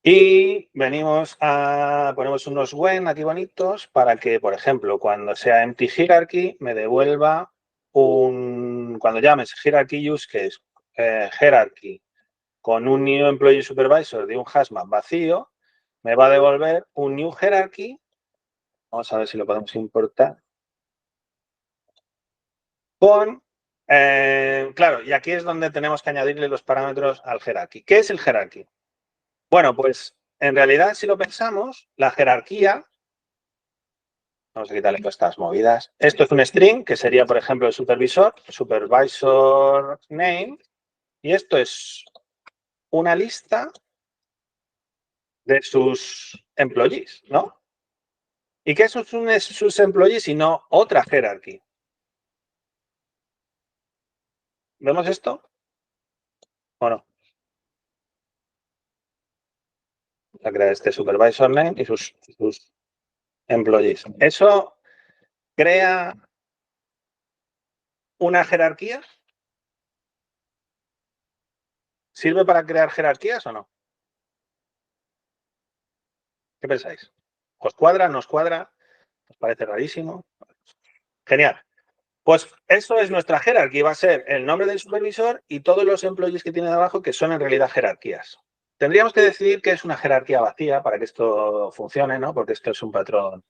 Y ponemos unos when aquí bonitos para que, por ejemplo, cuando sea empty hierarchy, me devuelva cuando llames hierarchy use case, hierarchy, con un new employee supervisor de un hashmap vacío, me va a devolver un new hierarchy. Vamos a ver si lo podemos importar. Claro, y aquí es donde tenemos que añadirle los parámetros al hierarchy. ¿Qué es el hierarchy? Bueno, pues en realidad, si lo pensamos, la jerarquía, vamos a quitarle todas estas movidas. Esto es un string, que sería, por ejemplo, el supervisor name, y esto es una lista de sus employees, ¿no? ¿Y qué son sus employees y no otra hierarchy? ¿Vemos esto? ¿O no? La crea este supervisor name y sus employees. Eso crea una jerarquía. ¿Sirve para crear jerarquías o no? ¿Qué pensáis? ¿Os cuadra? ¿No os cuadra? ¿Os parece rarísimo? Genial. Pues eso es nuestra jerarquía. Va a ser el nombre del supervisor y todos los employees que tiene abajo, que son en realidad jerarquías. Tendríamos que decidir qué es una jerarquía vacía para que esto funcione, ¿no? Porque esto es un patrón.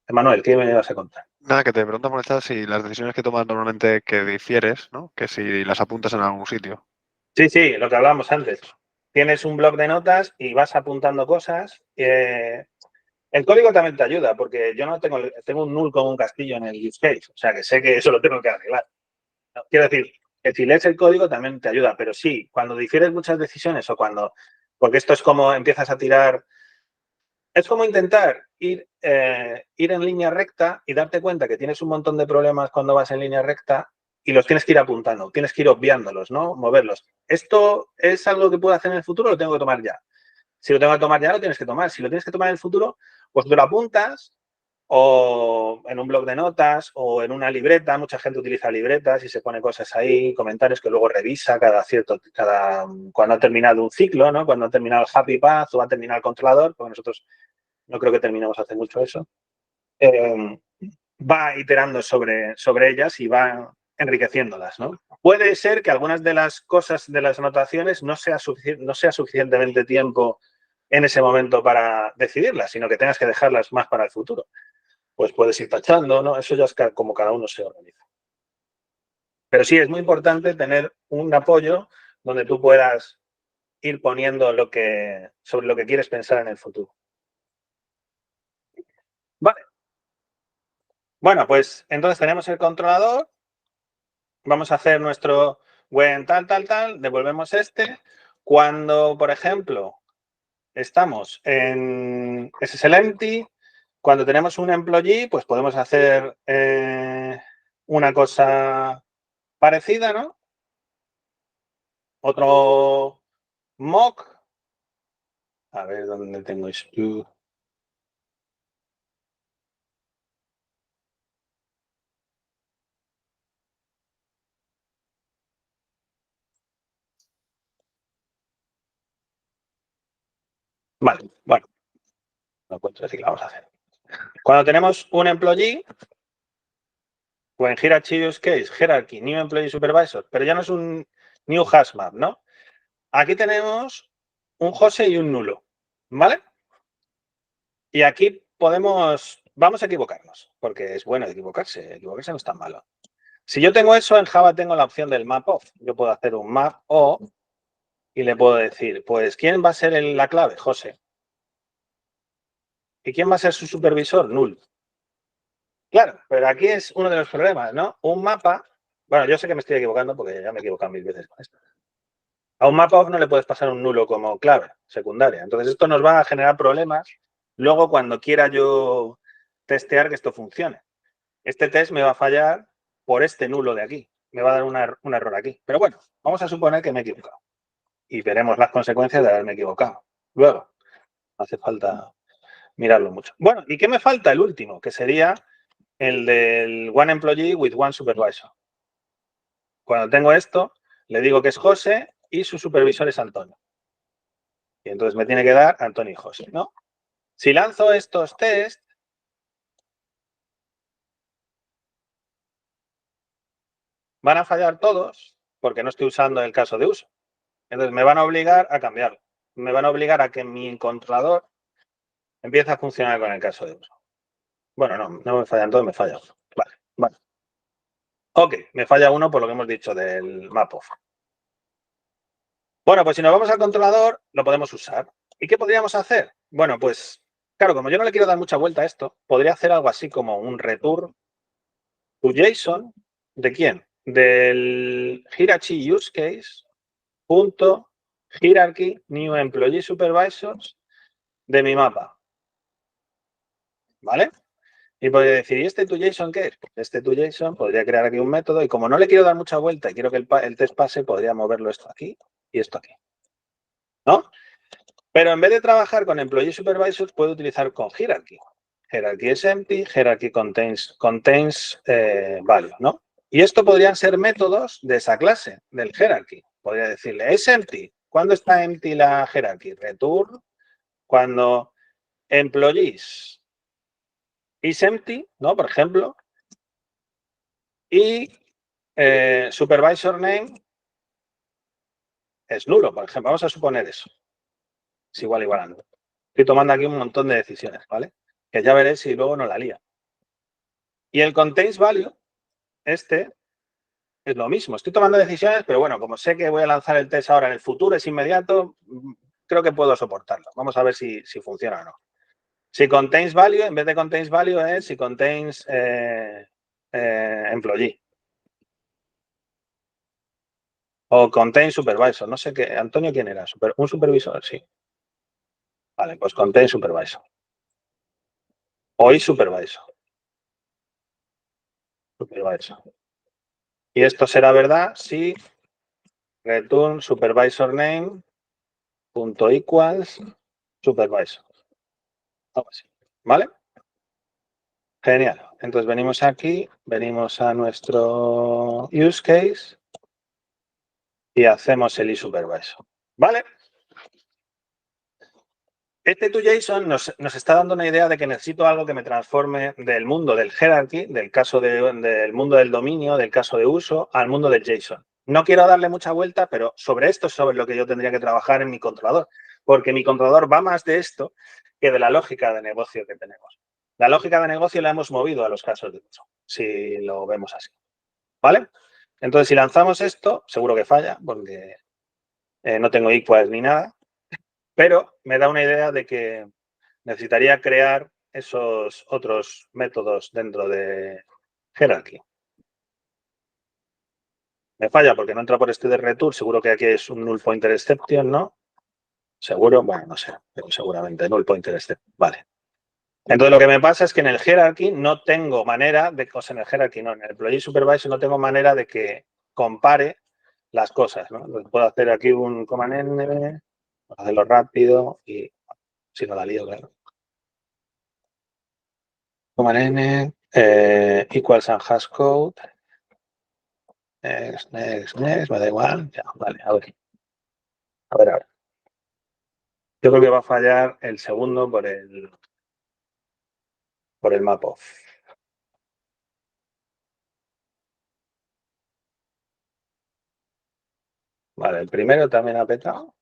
Emanuel, ¿qué me vas a contar? Nada, que te pregunto por el chat si las decisiones que tomas normalmente que difieres, ¿no? Que si las apuntas en algún sitio. Sí, lo que hablábamos antes. Tienes un bloc de notas y vas apuntando cosas. El código también te ayuda, porque yo no tengo un null como un castillo en el use case, o sea que sé que eso lo tengo que arreglar. Quiero decir, que si lees el código también te ayuda, pero sí, cuando difieres muchas decisiones porque esto es como empiezas a tirar, es como intentar ir en línea recta y darte cuenta que tienes un montón de problemas cuando vas en línea recta y los tienes que ir apuntando, tienes que ir obviándolos, ¿no? Moverlos. ¿Esto es algo que puedo hacer en el futuro o lo tengo que tomar ya? Si lo tengo que tomar ya, lo tienes que tomar. Si lo tienes que tomar en el futuro, pues te lo apuntas o en un blog de notas o en una libreta. Mucha gente utiliza libretas y se pone cosas ahí, comentarios que luego revisa cuando ha terminado un ciclo, ¿no? Cuando ha terminado el happy path o ha terminado el controlador, porque nosotros no creo que terminemos hace mucho eso. Va iterando sobre ellas y va enriqueciéndolas, ¿no? Puede ser que algunas de las cosas de las anotaciones no sea suficientemente tiempo en ese momento para decidirlas, sino que tengas que dejarlas más para el futuro. Pues puedes ir tachando, ¿no? Eso ya es como cada uno se organiza. Pero sí, es muy importante tener un apoyo donde tú puedas ir poniendo sobre lo que quieres pensar en el futuro. Vale. Bueno, pues entonces tenemos el controlador. Vamos a hacer nuestro when tal, devolvemos este. Cuando, por ejemplo, estamos en SSL empty, cuando tenemos un employee, pues podemos hacer una cosa parecida, ¿no? Otro mock. A ver dónde tengo esto. Vale, bueno. No encuentro, así que lo vamos a hacer. Cuando tenemos un employee, o en hierarchy use case, hierarchy, new employee supervisor, pero ya no es un new hashmap, ¿no? Aquí tenemos un José y un nulo, ¿vale? Y aquí podemos vamos a equivocarnos, porque es bueno equivocarse. Equivocarse no es tan malo. Si yo tengo eso, en Java tengo la opción del map off. Yo puedo hacer un map o y le puedo decir, pues, ¿quién va a ser la clave? José. ¿Y quién va a ser su supervisor? Null. Claro, pero aquí es uno de los problemas, ¿no? Un mapa, bueno, yo sé que me estoy equivocando porque ya me he equivocado 1000 veces con esto. A un mapa off no le puedes pasar un nulo como clave secundaria. Entonces, esto nos va a generar problemas luego cuando quiera yo testear que esto funcione. Este test me va a fallar por este nulo de aquí. Me va a dar un error aquí. Pero bueno, vamos a suponer que me he equivocado. Y veremos las consecuencias de haberme equivocado. Luego, no hace falta mirarlo mucho. Bueno, ¿y qué me falta? El último, que sería el del one employee with one supervisor. Cuando tengo esto, le digo que es José y su supervisor es Antonio. Y entonces me tiene que dar Antonio y José, ¿no? Si lanzo estos test, van a fallar todos porque no estoy usando el caso de uso. Entonces me van a obligar a cambiarlo. Me van a obligar a que mi controlador empiece a funcionar con el caso de uso. Bueno, no me fallan todos, me falla uno. Vale. Ok, me falla uno por lo que hemos dicho del map off. Bueno, pues si nos vamos al controlador, lo podemos usar. ¿Y qué podríamos hacer? Bueno, pues, claro, como yo no le quiero dar mucha vuelta a esto, podría hacer algo así como un return to JSON. ¿De quién? Del hierarchy use case punto hierarchy new employee supervisors de mi mapa. ¿Vale? Y podría decir, ¿y este toJSON qué es? Pues este toJSON podría crear aquí un método y como no le quiero dar mucha vuelta y quiero que el test pase, podría moverlo esto aquí y esto aquí. ¿No? Pero en vez de trabajar con employee supervisors, puedo utilizar con hierarchy. Hierarchy is empty, hierarchy contains value, ¿no? Y esto podrían ser métodos de esa clase, del hierarchy. Podría decirle, es empty. ¿Cuándo está empty la hierarchy? Return cuando employees is empty, ¿no? Por ejemplo. Y supervisor name es nulo, por ejemplo. Vamos a suponer eso. Es igual igualando. Estoy tomando aquí un montón de decisiones, ¿vale? Que ya veré si luego no la lía. Y el contains value, este, es lo mismo. Estoy tomando decisiones, pero bueno, como sé que voy a lanzar el test ahora en el futuro, es inmediato, creo que puedo soportarlo. Vamos a ver si funciona o no. Si contains value, en vez de contains value es si contains employee. O contains supervisor. No sé qué. Antonio, ¿quién era? ¿Un supervisor? Sí. Vale, pues contains supervisor. O is supervisor. Y esto será verdad si return supervisor name punto equals supervisor. Algo así. ¿Vale? Genial. Entonces venimos aquí, venimos a nuestro use case y hacemos el iSupervisor. ¿Vale? Este toJSON nos está dando una idea de que necesito algo que me transforme del mundo del hierarchy, del caso del mundo del dominio, del caso de uso, al mundo del JSON. No quiero darle mucha vuelta, pero sobre esto es sobre lo que yo tendría que trabajar en mi controlador, porque mi controlador va más de esto que de la lógica de negocio que tenemos. La lógica de negocio la hemos movido a los casos de uso, si lo vemos así. ¿Vale? Entonces, si lanzamos esto, seguro que falla, porque no tengo equals ni nada, pero me da una idea de que necesitaría crear esos otros métodos dentro de hierarchy. Me falla porque no entra por este de return. Seguro que aquí es un null pointer exception, ¿no? Seguro, bueno, no sé, pero seguramente null pointer exception. Vale. Entonces lo que me pasa es que en el hierarchy no tengo manera de, o sea, en el hierarchy no, en el employee supervisor no tengo manera de que compare las cosas, ¿no? Entonces puedo hacer aquí un command n, hacerlo rápido y si no la lío, claro. Command n, equals and hash code. Next, me da igual. Ya, vale, a ver. A ver ahora. Yo creo que va a fallar el segundo por el map off. Vale, el primero también ha petado.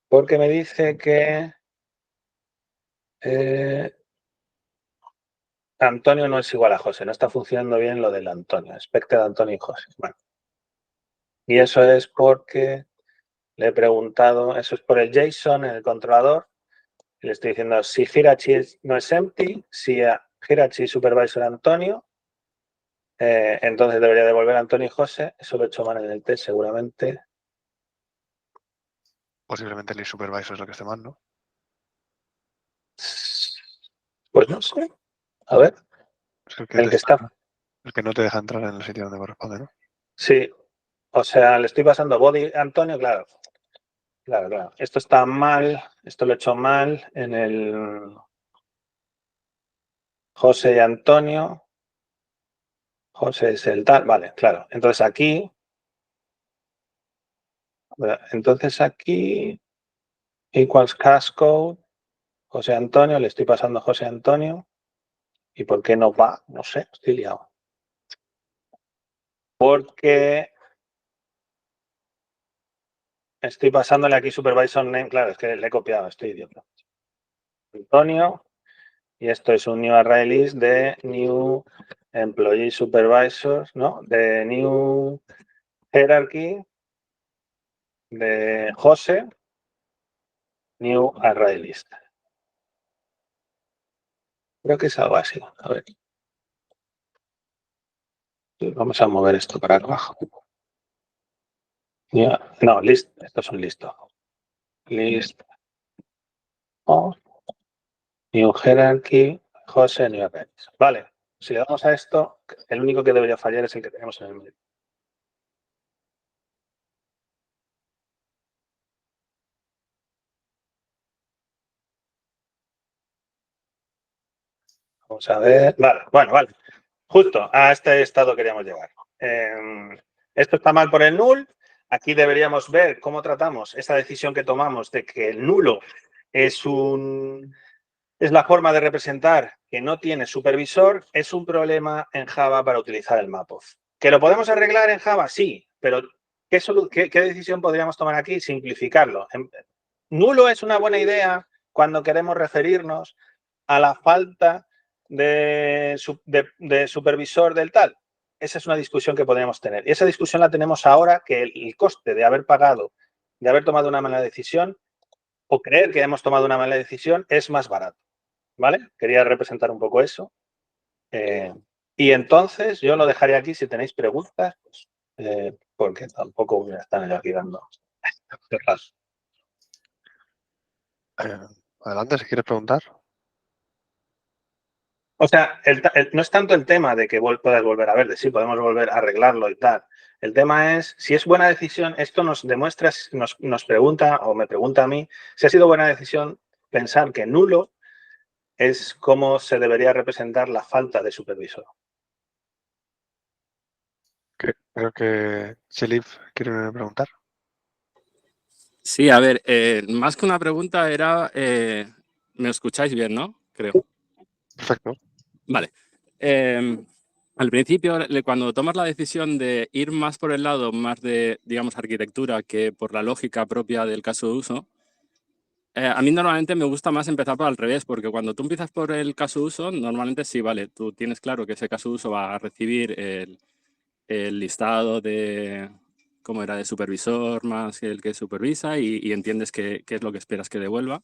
Porque me dice que Antonio no es igual a José, no está funcionando bien lo del Antonio, expected Antonio y José. Bueno. Y eso es porque le he preguntado, eso es por el JSON en el controlador, y le estoy diciendo si Hirachi no es empty, si a Hirachi supervisor Antonio, entonces debería devolver Antonio y José. Eso lo he hecho mal en el test seguramente. Posiblemente el list supervisor es lo que esté mal, ¿no? Pues no sé. A ver. Es el que, El que está. el que no te deja entrar en el sitio donde corresponde, ¿no? Sí. O sea, le estoy pasando body Antonio, claro. Claro. Esto está mal. Esto lo he hecho mal en el José y Antonio. José es el tal. Vale, claro. Entonces aquí equals cashcode. José Antonio, le estoy pasando a José Antonio. ¿Y por qué no va? No sé, estoy liado. Porque estoy pasándole aquí supervisor name. Claro, es que le he copiado, estoy idiota. Antonio. Y esto es un new array list de new employee supervisors, ¿no? De new hierarchy de José, new array list. Creo que es algo así. A ver. Vamos a mover esto para abajo. No, list. Estos son listos. List of new hierarchy, José, new array list. Vale. Si le damos a esto, el único que debería fallar es el que tenemos en el medio. Vamos a ver. Vale. Justo a este estado queríamos llegar. Esto está mal por el null. Aquí deberíamos ver cómo tratamos esa decisión que tomamos de que el nulo es la forma de representar que no tiene supervisor. Es un problema en Java para utilizar el mapoff. ¿Que lo podemos arreglar en Java? Sí, pero ¿qué decisión podríamos tomar aquí? Simplificarlo. Nulo es una buena idea cuando queremos referirnos a la falta de supervisor del tal. Esa es una discusión que podríamos tener. Y esa discusión la tenemos ahora, que el coste de haber pagado, de haber tomado una mala decisión o creer que hemos tomado una mala decisión es más barato. ¿Vale? Quería representar un poco eso. Y entonces yo lo dejaría aquí. Si tenéis preguntas, pues, porque tampoco me están aquí dando. Adelante, si quieres preguntar. O sea, no es tanto el tema de que puedas volver a ver, de sí, podemos volver a arreglarlo y tal. El tema es, si es buena decisión, esto nos demuestra, nos pregunta, o me pregunta a mí, si ha sido buena decisión pensar que nulo es cómo se debería representar la falta de supervisor. Creo que Chelif quiere preguntar. Sí, a ver, más que una pregunta era, ¿me escucháis bien, no? Creo. Perfecto. Vale. Al principio, cuando tomas la decisión de ir más por el lado más de, digamos, arquitectura que por la lógica propia del caso de uso, a mí normalmente me gusta más empezar por al revés, porque cuando tú empiezas por el caso de uso, normalmente sí, vale, tú tienes claro que ese caso de uso va a recibir el listado de, ¿cómo era?, de supervisor más el que supervisa y entiendes qué es lo que esperas que devuelva.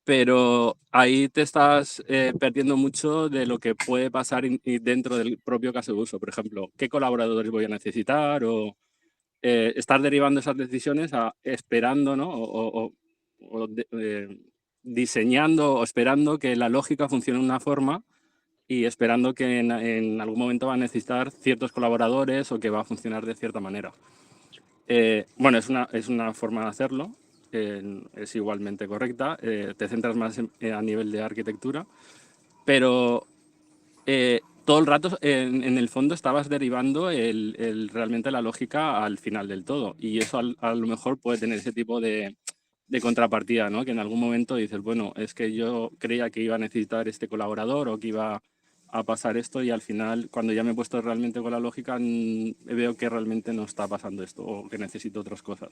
Pero ahí te estás perdiendo mucho de lo que puede pasar dentro del propio caso de uso. Por ejemplo, ¿qué colaboradores voy a necesitar? O estar derivando esas decisiones esperando, ¿no? Diseñando o esperando que la lógica funcione de una forma y esperando que en algún momento va a necesitar ciertos colaboradores o que va a funcionar de cierta manera. Bueno, es una forma de hacerlo. Es igualmente correcta, te centras más a nivel de arquitectura, pero todo el rato en el fondo estabas derivando realmente la lógica al final del todo, y eso a lo mejor puede tener ese tipo de contrapartida, ¿no? Que en algún momento dices, bueno, es que yo creía que iba a necesitar este colaborador o que iba a pasar esto, y al final, cuando ya me he puesto realmente con la lógica, veo que realmente no está pasando esto o que necesito otras cosas.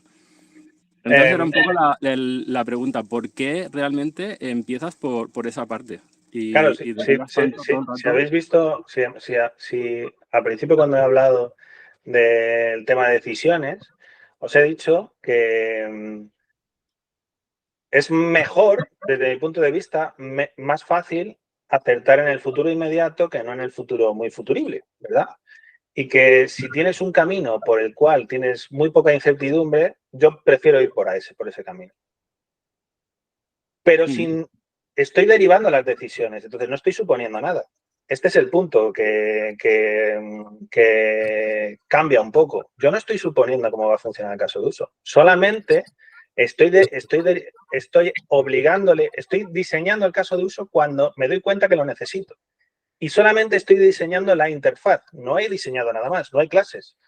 Entonces era un poco la pregunta, ¿por qué realmente empiezas por esa parte? Y, Claro, y derivar tanto todo el si rato. habéis visto, si al principio cuando he hablado del tema de decisiones, os he dicho que es mejor, desde mi punto de vista, más fácil acertar en el futuro inmediato que no en el futuro muy futurible, ¿verdad? Y que si tienes un camino por el cual tienes muy poca incertidumbre, yo prefiero ir por ese camino. Pero estoy derivando las decisiones, entonces no estoy suponiendo nada. Este es el punto que cambia un poco. Yo no estoy suponiendo cómo va a funcionar el caso de uso. Solamente estoy obligándole, estoy diseñando el caso de uso cuando me doy cuenta que lo necesito. Y solamente estoy diseñando la interfaz. No he diseñado nada más, no hay clases.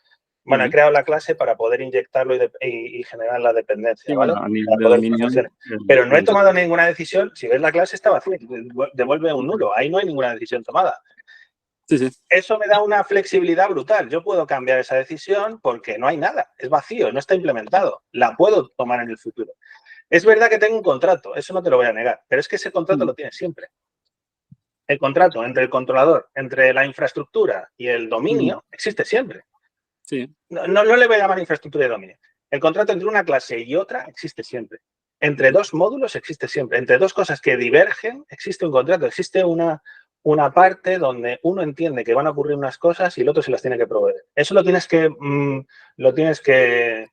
Bueno, he creado la clase para poder inyectarlo y generar la dependencia, Sí, ¿vale? bueno, a nivel Para de poder que dominio. funcione. Pero no he tomado ninguna decisión. Si ves la clase, está vacía. Devuelve un nulo. Ahí no hay ninguna decisión tomada. Sí, sí. Eso me da una flexibilidad brutal. Yo puedo cambiar esa decisión porque no hay nada. Es vacío, no está implementado. La puedo tomar en el futuro. Es verdad que tengo un contrato, eso no te lo voy a negar, pero es que ese contrato lo tienes siempre. El contrato entre el controlador, entre la infraestructura y el dominio, existe siempre. Sí. No le voy a llamar infraestructura de dominio. El contrato entre una clase y otra existe siempre. Entre dos módulos existe siempre. Entre dos cosas que divergen existe un contrato. Existe una parte donde uno entiende que van a ocurrir unas cosas y el otro se las tiene que proveer. Eso lo tienes que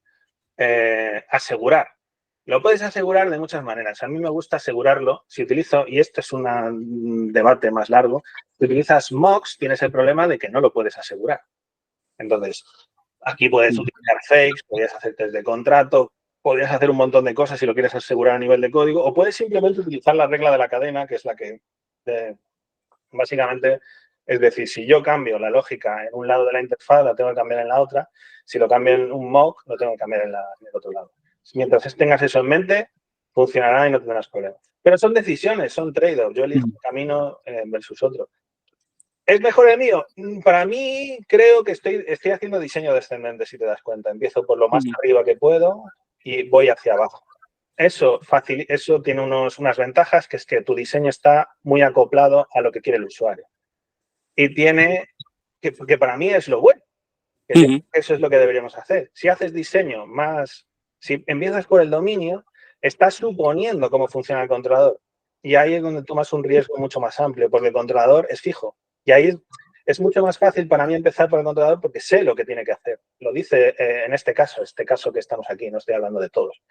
asegurar. Lo puedes asegurar de muchas maneras. A mí me gusta asegurarlo. Si utilizo, y esto es un debate más largo, si utilizas mocks, tienes el problema de que no lo puedes asegurar. Entonces, aquí puedes utilizar fakes, podrías hacer test de contrato, podrías hacer un montón de cosas si lo quieres asegurar a nivel de código, o puedes simplemente utilizar la regla de la cadena, que es la que básicamente, es decir, si yo cambio la lógica en un lado de la interfaz, la tengo que cambiar en la otra. Si lo cambio en un mock, lo tengo que cambiar en el otro lado. Mientras tengas eso en mente, funcionará y no tendrás problemas. Pero son decisiones, son trade-offs. Yo elijo un camino versus otro. ¿Es mejor el mío? Para mí, creo que estoy haciendo diseño descendente, si te das cuenta. Empiezo por lo más arriba que puedo y voy hacia abajo. Eso tiene unas ventajas, que es que tu diseño está muy acoplado a lo que quiere el usuario. Y tiene, que para mí es lo bueno. Eso es lo que deberíamos hacer. Si haces diseño si empiezas por el dominio, estás suponiendo cómo funciona el controlador. Y ahí es donde tomas un riesgo mucho más amplio, porque el controlador es fijo. Y ahí es mucho más fácil para mí empezar por el controlador porque sé lo que tiene que hacer. Lo dice en este caso que estamos aquí, no estoy hablando de todos.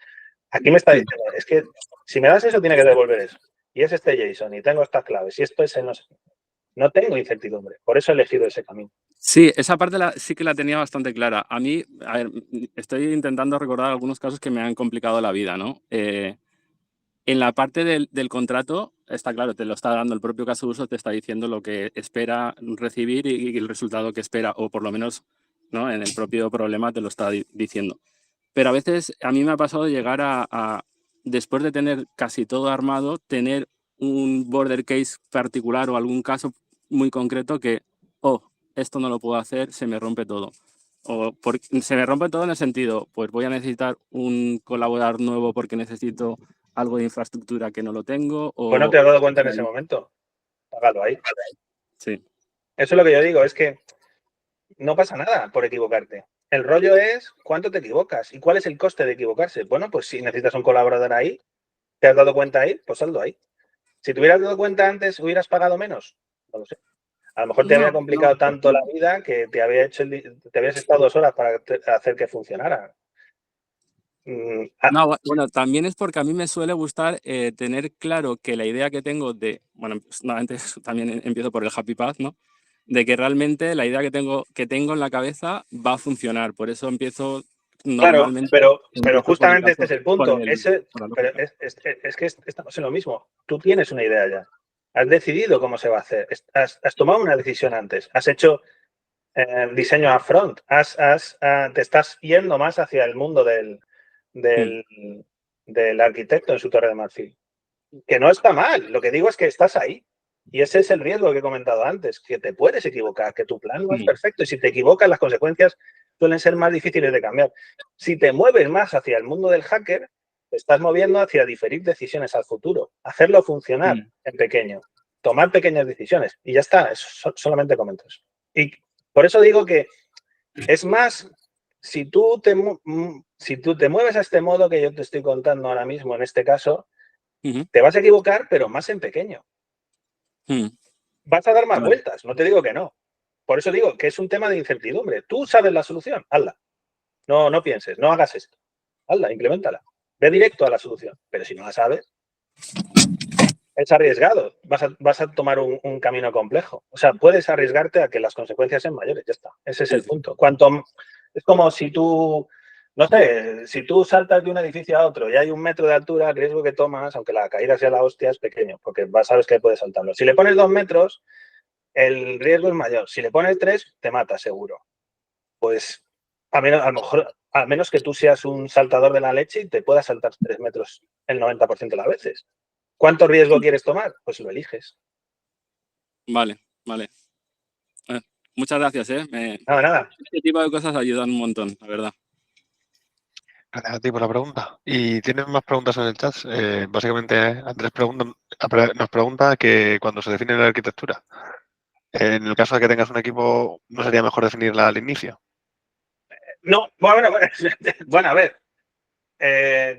Aquí me está diciendo, es que si me das eso, tiene que devolver eso. Y es este JSON, y tengo estas claves, y esto es el no sé. No tengo incertidumbre, por eso he elegido ese camino. Sí, esa parte sí que la tenía bastante clara. A mí, a ver, estoy intentando recordar algunos casos que me han complicado la vida, ¿no? En la parte del contrato, está claro, te lo está dando el propio caso de uso, te está diciendo lo que espera recibir y el resultado que espera, o por lo menos, ¿no?, en el propio problema te lo está diciendo. Pero a veces a mí me ha pasado llegar después de tener casi todo armado, tener un border case particular o algún caso muy concreto que, esto no lo puedo hacer, se me rompe todo. Se me rompe todo en el sentido, pues voy a necesitar un colaborador nuevo porque necesito algo de infraestructura que no lo tengo. Pues no te has dado cuenta en ese momento. Págalo ahí. Sí. Eso es lo que yo digo, es que no pasa nada por equivocarte. El rollo es cuánto te equivocas y cuál es el coste de equivocarse. Bueno, pues si necesitas un colaborador ahí, ¿te has dado cuenta ahí? Pues hazlo ahí. Si te hubieras dado cuenta antes, ¿hubieras pagado menos? No lo sé. A lo mejor te había complicado tanto la vida que te habías estado 2 horas para hacer que funcionara. No, bueno, también es porque a mí me suele gustar tener claro que la idea que tengo bueno, antes también empiezo por el happy path, ¿no? De que realmente la idea que tengo en la cabeza va a funcionar. Por eso empiezo normalmente. Claro, pero justamente este es el punto. Es que estamos en lo mismo. Tú tienes una idea ya. Has decidido cómo se va a hacer. Has tomado una decisión antes. Has hecho diseño a front. Te estás yendo más hacia el mundo del arquitecto en su torre de marfil. Que no está mal. Lo que digo es que estás ahí. Y ese es el riesgo que he comentado antes, que te puedes equivocar, que tu plan no es perfecto. Y si te equivocas, las consecuencias suelen ser más difíciles de cambiar. Si te mueves más hacia el mundo del hacker, te estás moviendo hacia diferir decisiones al futuro, hacerlo funcionar en pequeño. tomar pequeñas decisiones. Y ya está, solamente comento eso. Y por eso digo que es más, si tú te mueves a este modo que yo te estoy contando ahora mismo, en este caso, te vas a equivocar, pero más en pequeño. Vas a dar más vueltas, no te digo que no. Por eso digo que es un tema de incertidumbre. Tú sabes la solución, hazla. No pienses, no hagas esto. Hazla, implementala. Ve directo a la solución. Pero si no la sabes, es arriesgado. Vas a tomar un camino complejo. O sea, puedes arriesgarte a que las consecuencias sean mayores. Ya está. Ese es el punto. Es como si tú, no sé, si tú saltas de un edificio a otro y hay 1 metro de altura, el riesgo que tomas, aunque la caída sea la hostia, es pequeño, porque sabes que puedes saltarlo. Si le pones 2 metros, el riesgo es mayor. Si le pones 3, te mata seguro. Pues a lo mejor, a menos que tú seas un saltador de la leche y te puedas saltar 3 metros el 90% de las veces. ¿Cuánto riesgo quieres tomar? Pues lo eliges. Vale. Muchas gracias, Nada. Este tipo de cosas ayudan un montón, la verdad. Gracias a ti por la pregunta. Y tienes más preguntas en el chat. Básicamente, Andrés nos pregunta que cuando se define la arquitectura, en el caso de que tengas un equipo, ¿no sería mejor definirla al inicio? No, bueno, a ver.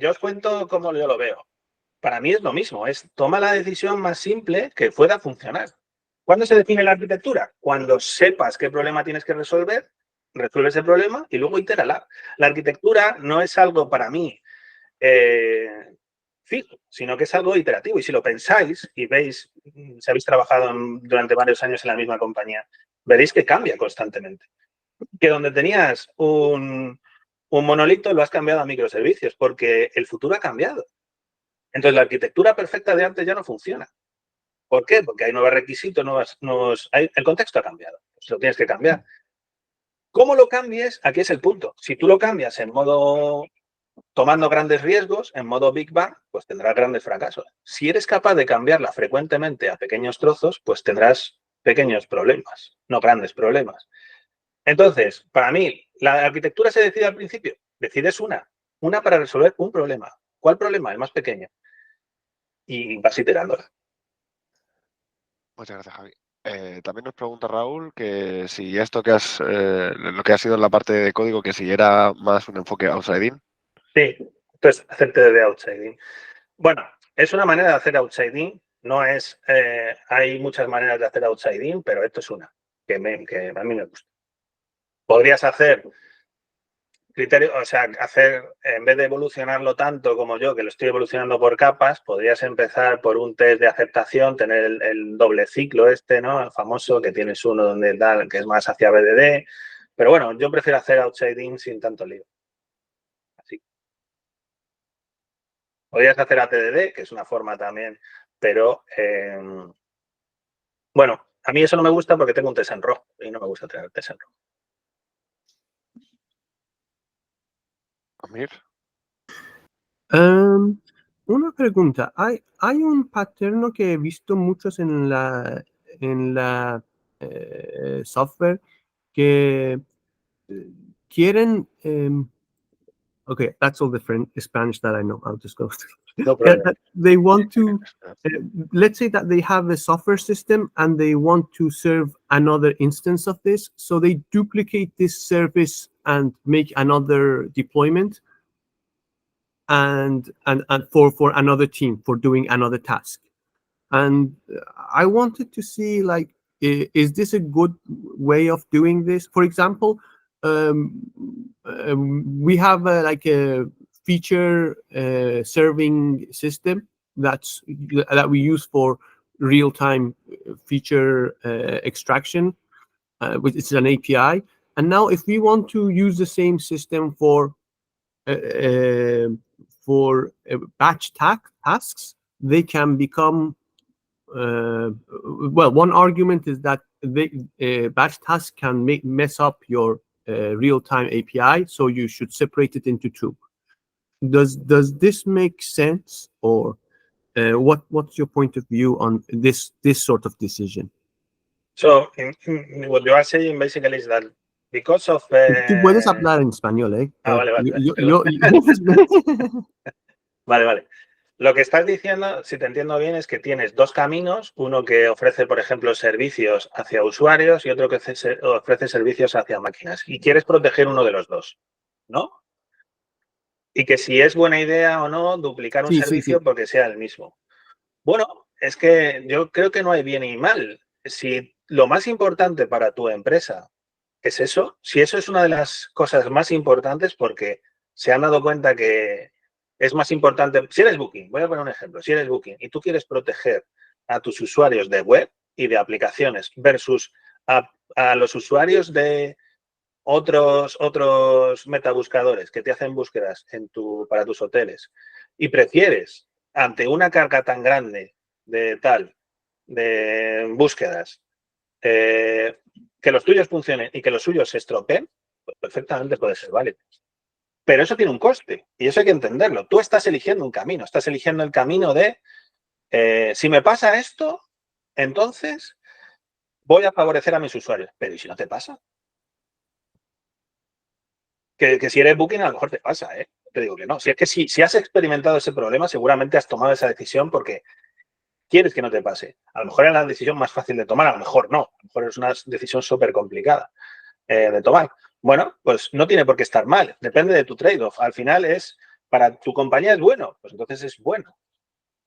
Yo os cuento cómo yo lo veo. Para mí es lo mismo, toma la decisión más simple que pueda funcionar. ¿Cuándo se define la arquitectura? Cuando sepas qué problema tienes que resuelve ese problema y luego itérala. La arquitectura no es algo para mí fijo, sino que es algo iterativo. Y si lo pensáis y veis, si habéis trabajado durante varios años en la misma compañía, veréis que cambia constantemente. Que donde tenías un monolito lo has cambiado a microservicios porque el futuro ha cambiado. Entonces, la arquitectura perfecta de antes ya no funciona. ¿Por qué? Porque hay nuevos requisitos, el contexto ha cambiado. Pues lo tienes que cambiar. ¿Cómo lo cambies? Aquí es el punto. Si tú lo cambias en modo tomando grandes riesgos, en modo Big Bang, pues tendrás grandes fracasos. Si eres capaz de cambiarla frecuentemente a pequeños trozos, pues tendrás pequeños problemas, no grandes problemas. Entonces, para mí, ¿la arquitectura se decide al principio? Decides una para resolver un problema. ¿Cuál problema? El más pequeño. Y vas iterándola. Muchas gracias, Javi. También nos pregunta Raúl que si esto lo que ha sido en la parte de código, que si era más un enfoque outside-in. Sí, entonces hacerte de outside-in. Bueno, es una manera de hacer outside-in. No es, hay muchas maneras de hacer outside-in, pero esto es una que a mí me gusta. Podrías hacer criterio, o sea, en vez de evolucionarlo tanto como yo, que lo estoy evolucionando por capas, podrías empezar por un test de aceptación, tener el doble ciclo ¿no? El famoso, que tienes uno donde que es más hacia BDD. Pero bueno, yo prefiero hacer outside-in sin tanto lío. Así. Podrías hacer ATDD, que es una forma también, pero bueno, a mí eso no me gusta porque tengo un test en rojo y no me gusta tener test en rojo. Amir. Una pregunta. Hay un paterno que he visto muchos en la software que quieren. Okay, that's all the Spanish that I know. I'll just go. No problem. They want to. Let's say that they have a software system and they want to serve another instance of this, so they duplicate this service and make another deployment. And for another team for doing another task. And I wanted to see, like, is this a good way of doing this? For example, we have like a feature serving system that we use for real-time feature extraction, which is an API. And now if we want to use the same system for batch tasks, they can become well, one argument is that batch tasks can mess up your real-time API, so you should separate it into two. Does this make sense, or what's your point of view on this sort of decision? So what you are saying basically is that because of Tú puedes hablar en español, ¿eh? Vale. Yo Vale. Lo que estás diciendo, si te entiendo bien, es que tienes dos caminos, uno que ofrece, por ejemplo, servicios hacia usuarios y otro que ofrece servicios hacia máquinas. Y quieres proteger uno de los dos, ¿no? Y que si es buena idea o no duplicar un Sí, sí, servicio sí. porque sea el mismo. Bueno, es que yo creo que no hay bien y mal. Si lo más importante para tu empresa es eso, si eso es una de las cosas más importantes porque se han dado cuenta que es más importante, si eres Booking, voy a poner un ejemplo, si eres Booking y tú quieres proteger a tus usuarios de web y de aplicaciones versus a los usuarios de otros metabuscadores que te hacen búsquedas para tus hoteles y prefieres, ante una carga tan grande de búsquedas, que los tuyos funcionen y que los suyos se estropeen, pues perfectamente puede ser válido. Pero eso tiene un coste y eso hay que entenderlo. Tú estás eligiendo un camino, estás eligiendo el camino de, si me pasa esto, entonces voy a favorecer a mis usuarios. Pero ¿y si no te pasa? Que si eres Booking a lo mejor te pasa, ¿eh? Te digo que no. Si es que si has experimentado ese problema, seguramente has tomado esa decisión porque quieres que no te pase. A lo mejor es la decisión más fácil de tomar, a lo mejor no. A lo mejor es una decisión súper complicada de tomar. Bueno, pues no tiene por qué estar mal. Depende de tu trade-off. Al final para tu compañía es bueno, pues entonces es bueno.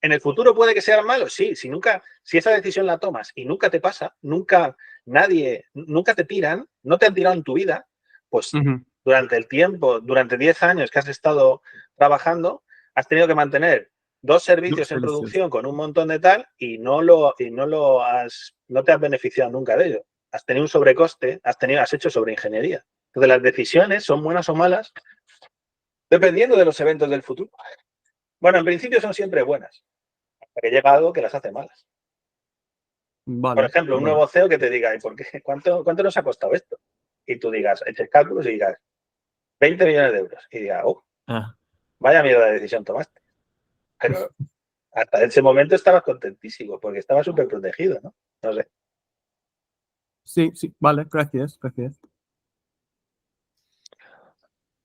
¿En el futuro puede que sea malo? Sí. Si esa decisión la tomas y nunca te pasa, nunca te tiran, no te han tirado en tu vida, pues durante el tiempo, durante 10 años que has estado trabajando, has tenido que mantener 2 servicios en producción con un montón de tal y no te has beneficiado nunca de ello. Has tenido un sobrecoste, has hecho sobreingeniería. Entonces, las decisiones son buenas o malas dependiendo de los eventos del futuro. Bueno, en principio son siempre buenas, hasta que llega algo que las hace malas. Vale, Por ejemplo, un nuevo CEO que te diga, ¿y por qué? ¿Cuánto nos ha costado esto? Y tú digas, eches cálculos y digas, 20 millones de euros. Y digas, vaya mierda de decisión tomaste. Pero hasta ese momento estabas contentísimo porque estabas súper protegido, ¿no? No sé. Sí, sí, vale, gracias.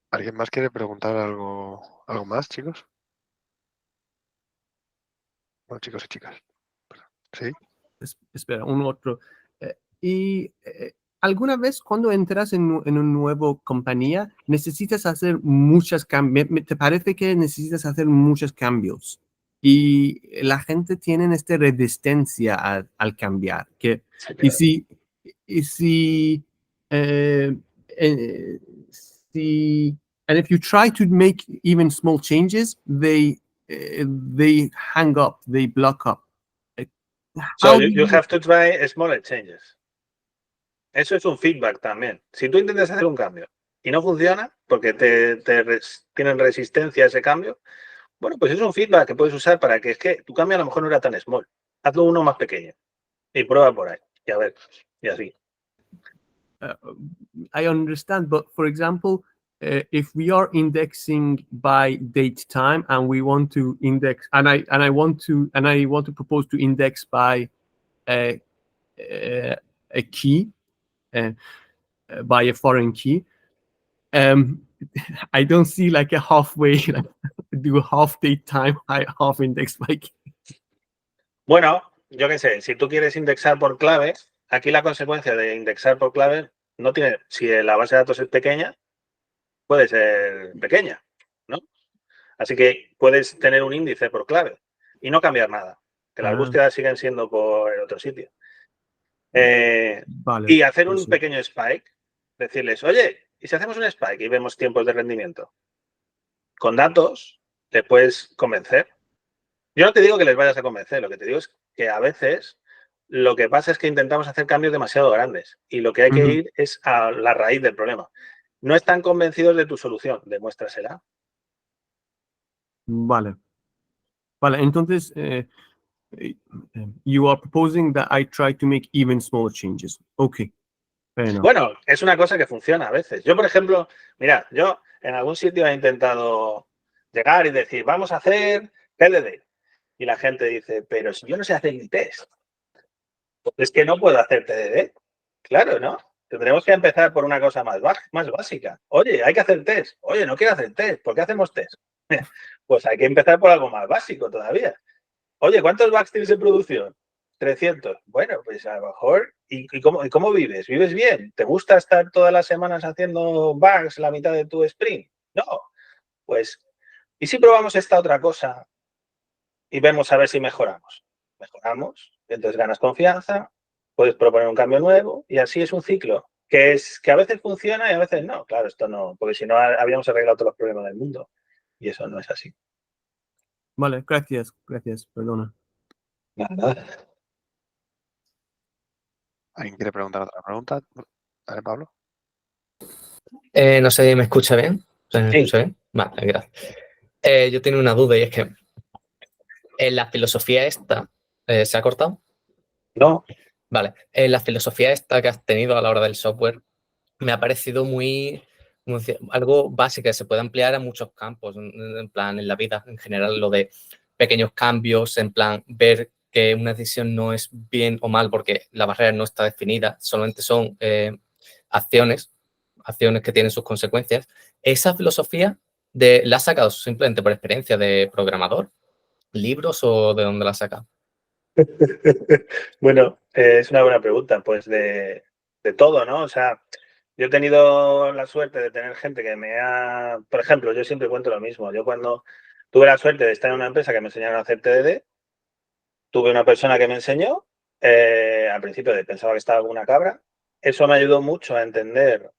¿Alguien más quiere preguntar algo más, chicos? Bueno, chicos y chicas. Sí. Espera, un otro. ¿Alguna vez cuando entras en una nueva compañía necesitas hacer muchos cambios? ¿Te parece que necesitas hacer muchos cambios? Y la gente tiene esta resistencia al cambiar. Sí, claro. Y si, eh, eh, si, and if you try to make even small changes, they hang up, they block up. So you have to try smaller changes. Eso es un feedback también. Si tú intentas hacer un cambio y no funciona porque tienen resistencia a ese cambio, bueno, pues es un feedback que puedes usar para que es que tu cambio a lo mejor no era tan small. Hazlo uno más pequeño y prueba por ahí. Y a ver, y así. I understand, but for example, if we are indexing by date time and we want to index, and I want to propose to index by a key, by a foreign key, I don't see like a halfway, like, do half date time, half index by key. Bueno, yo qué sé, si tú quieres indexar por clave, aquí la consecuencia de indexar por clave no tiene, si la base de datos es pequeña, puede ser pequeña, ¿no? Así que puedes tener un índice por clave y no cambiar nada, que las búsquedas siguen siendo por el otro sitio. Vale, y hacer un sí. pequeño spike, decirles, oye, ¿y si hacemos un spike y vemos tiempos de rendimiento? Con datos te puedes convencer. Yo no te digo que les vayas a convencer, lo que te digo es que a veces lo que pasa es que intentamos hacer cambios demasiado grandes y lo que hay que ir es a la raíz del problema. No están convencidos de tu solución, demuéstrasela. Vale. Entonces, you are proposing that I try to make even smaller changes. Okay. Fair enough. Bueno, es una cosa que funciona a veces. Yo, por ejemplo, mira, yo en algún sitio he intentado llegar y decir, vamos a hacer TDD. Y la gente dice, pero si yo no sé hacer ni test. Pues es que no puedo hacer TDD. Claro, ¿no? Tendremos que empezar por una cosa más básica. Oye, hay que hacer test. Oye, no quiero hacer test. ¿Por qué hacemos test? Pues hay que empezar por algo más básico todavía. Oye, ¿cuántos bugs tienes en producción? 300. Bueno, pues a lo mejor, ¿y cómo vives? ¿Vives bien? ¿Te gusta estar todas las semanas haciendo bugs la mitad de tu sprint? No. Pues, ¿y si probamos esta otra cosa y vemos a ver si mejoramos? Mejoramos, entonces ganas confianza, puedes proponer un cambio nuevo y así es un ciclo que a veces funciona y a veces no. Claro, esto no, porque si no habíamos arreglado todos los problemas del mundo y eso no es así. Vale, gracias, perdona. Nada. ¿Alguien quiere preguntar otra pregunta? Dale, Pablo. No sé, ¿me escucha bien? ¿Me Sí. escucha bien? Vale, gracias. Yo tengo una duda y es que en la filosofía esta, ¿se ha cortado? No. Vale, en la filosofía esta que has tenido a la hora del software me ha parecido algo básico que se puede emplear a muchos campos, en plan en la vida en general, lo de pequeños cambios, en plan ver que una decisión no es bien o mal porque la barrera no está definida, solamente son acciones que tienen sus consecuencias. Esa filosofía ¿la has sacado simplemente por experiencia de programador? ¿Libros o de dónde la has sacado? Bueno, es una buena pregunta, pues de todo, ¿no? O sea, yo he tenido la suerte de tener gente que por ejemplo, yo siempre cuento lo mismo. Yo cuando tuve la suerte de estar en una empresa que me enseñaron a hacer TDD, tuve una persona que me enseñó, al principio pensaba que estaba como una cabra. Eso me ayudó mucho a entender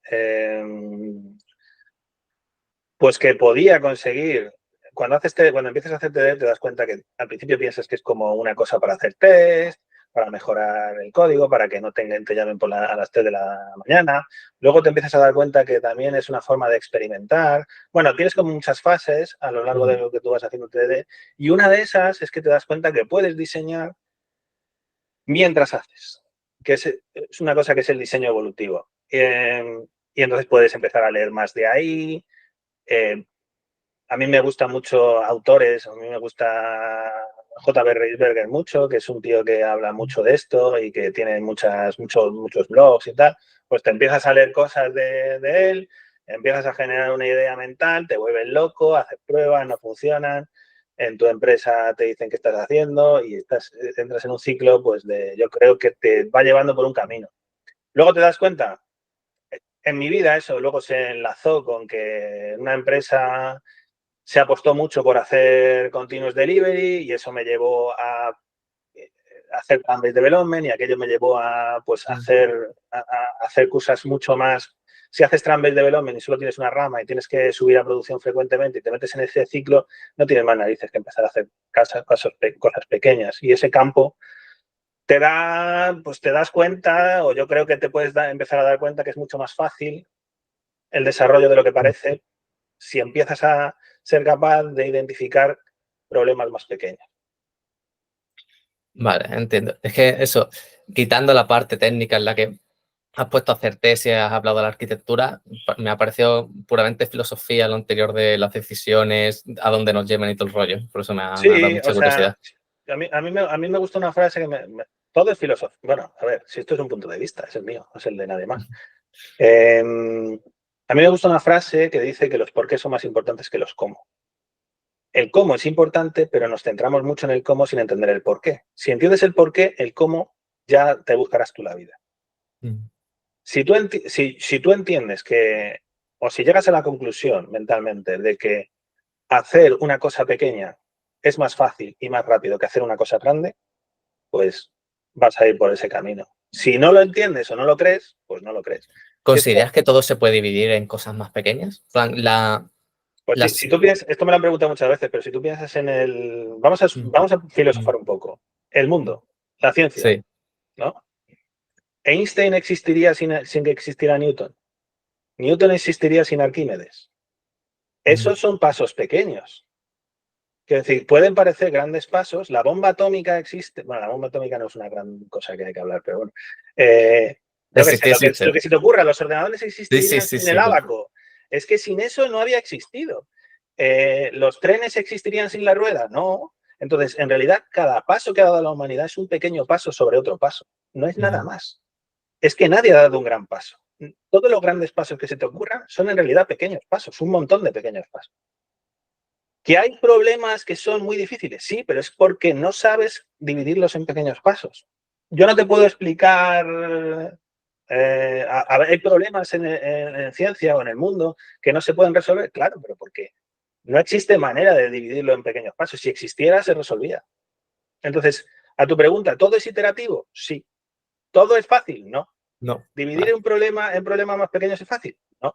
pues que podía conseguir. Cuando empiezas a hacer TDD te das cuenta que al principio piensas que es como una cosa para hacer test, para mejorar el código, para que no te llamen a las 3 de la mañana. Luego te empiezas a dar cuenta que también es una forma de experimentar. Bueno, tienes como muchas fases a lo largo de lo que tú vas haciendo TDD y una de esas es que te das cuenta que puedes diseñar mientras haces, que es una cosa que es el diseño evolutivo. Y entonces puedes empezar a leer más de ahí. A mí me gustan mucho autores, a mí me gusta J.B. Reisberger mucho, que es un tío que habla mucho de esto y que tiene muchos blogs y tal. Pues te empiezas a leer cosas de él, empiezas a generar una idea mental, te vuelves loco, haces pruebas, no funcionan, en tu empresa te dicen qué estás haciendo y entras en un ciclo, pues yo creo que te va llevando por un camino. Luego te das cuenta, en mi vida eso luego se enlazó con que una empresa se apostó mucho por hacer continuous delivery y eso me llevó a hacer plan-based development y aquello me llevó a hacer cosas mucho más. Si haces plan-based development y solo tienes una rama y tienes que subir a producción frecuentemente y te metes en ese ciclo, no tienes más narices que empezar a hacer cosas pequeñas. Y ese campo pues te das cuenta, o yo creo que te puedes empezar a dar cuenta que es mucho más fácil el desarrollo de lo que parece si empiezas a ser capaz de identificar problemas más pequeños. Vale, entiendo. Es que eso, quitando la parte técnica en la que has puesto a hacer tesis, has hablado de la arquitectura, me ha parecido puramente filosofía lo anterior de las decisiones, a dónde nos llevan y todo el rollo. Por eso me ha dado mucha curiosidad. A mí me gusta una frase que todo es filosofía. Bueno, a ver, si esto es un punto de vista, es el mío, no es el de nadie más. A mí me gusta una frase que dice que los porqués son más importantes que los cómo. El cómo es importante, pero nos centramos mucho en el cómo sin entender el por qué. Si entiendes el por qué, el cómo ya te buscarás tú la vida. Si tú entiendes que, o si llegas a la conclusión mentalmente de que hacer una cosa pequeña es más fácil y más rápido que hacer una cosa grande, pues vas a ir por ese camino. Si no lo entiendes o no lo crees, pues no lo crees. ¿Consideras que todo se puede dividir en cosas más pequeñas? Pues si tú piensas, esto me lo han preguntado muchas veces, pero si tú piensas en el... Vamos a filosofar un poco. El mundo, la ciencia, sí. ¿no? Einstein existiría sin que existiera Newton. Newton existiría sin Arquímedes. Esos son pasos pequeños. Quiero decir, pueden parecer grandes pasos. La bomba atómica existe. Bueno, la bomba atómica no es una gran cosa que hay que hablar, pero bueno. Lo que se te ocurra, los ordenadores existirían sin el ábaco. Es que sin eso no había existido. ¿Los trenes existirían sin la rueda? No. Entonces, en realidad, cada paso que ha dado la humanidad es un pequeño paso sobre otro paso. No es nada más. Es que nadie ha dado un gran paso. Todos los grandes pasos que se te ocurran son en realidad pequeños pasos, un montón de pequeños pasos. ¿Que hay problemas que son muy difíciles? Sí, pero es porque no sabes dividirlos en pequeños pasos. Yo no te puedo explicar... hay problemas en ciencia o en el mundo que no se pueden resolver, claro, pero ¿por qué? No existe manera de dividirlo en pequeños pasos. Si existiera, se resolvía. Entonces, a tu pregunta, ¿todo es iterativo? Sí. ¿Todo es fácil? No. No. ¿Dividir un problema en problemas más pequeños es fácil? No.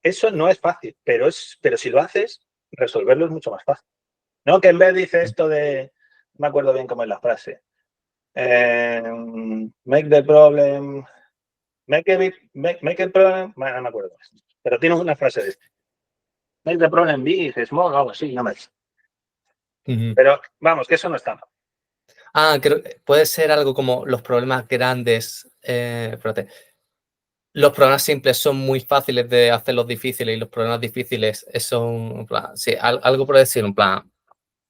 Eso no es fácil, pero si lo haces, resolverlo es mucho más fácil. ¿No? Que en vez dice esto de... No me acuerdo bien cómo es la frase. Make the problem... Make it problem... Bueno, no me acuerdo. Pero tiene una frase de esto. Make the problem big, small, algo así, no me... Pero vamos, que eso no está mal. Creo que puede ser algo como los problemas grandes. Espérate. Los problemas simples son muy fáciles de hacerlos difíciles y los problemas difíciles son, en plan, sí, algo por decir, en plan,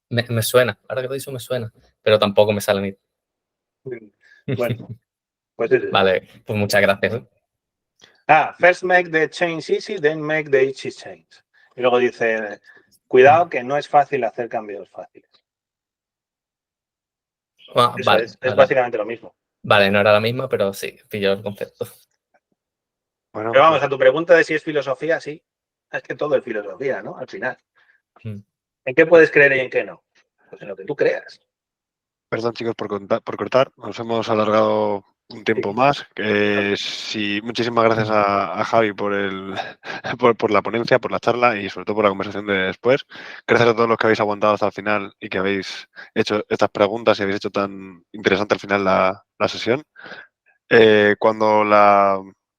me suena. Ahora que te digo me suena, pero tampoco me sale ni. Bueno, pues es eso. Vale, pues muchas gracias. First make the change easy, then make the easy change. Y luego dice, cuidado que no es fácil hacer cambios fáciles. Vale, es básicamente lo mismo. Vale, no era la misma, pero sí, pillo el concepto. Bueno, pero vamos, a tu pregunta de si es filosofía, sí. Es que todo es filosofía, ¿no? Al final. ¿En qué puedes creer y en qué no? Pues en lo que tú creas. Perdón, chicos, por cortar. Nos hemos alargado un tiempo más. Sí, muchísimas gracias a Javi por por la ponencia, por la charla y sobre todo por la conversación de después. Gracias a todos los que habéis aguantado hasta el final y que habéis hecho estas preguntas y habéis hecho tan interesante al final la sesión.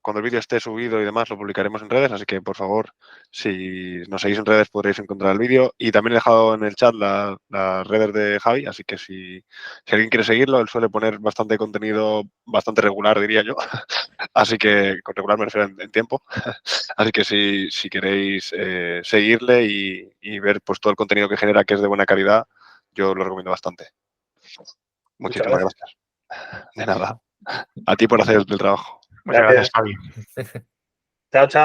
Cuando el vídeo esté subido y demás, lo publicaremos en redes, así que por favor, si nos seguís en redes podréis encontrar el vídeo. Y también he dejado en el chat las redes de Javi, así que si alguien quiere seguirlo, él suele poner bastante contenido, bastante regular, diría yo. Así que, con regular me refiero en tiempo. Así que si queréis seguirle y ver pues todo el contenido que genera, que es de buena calidad, yo lo recomiendo bastante. Muchísimas gracias. De nada. A ti por hacer el trabajo. Muchas gracias, Javi. Chao, chao.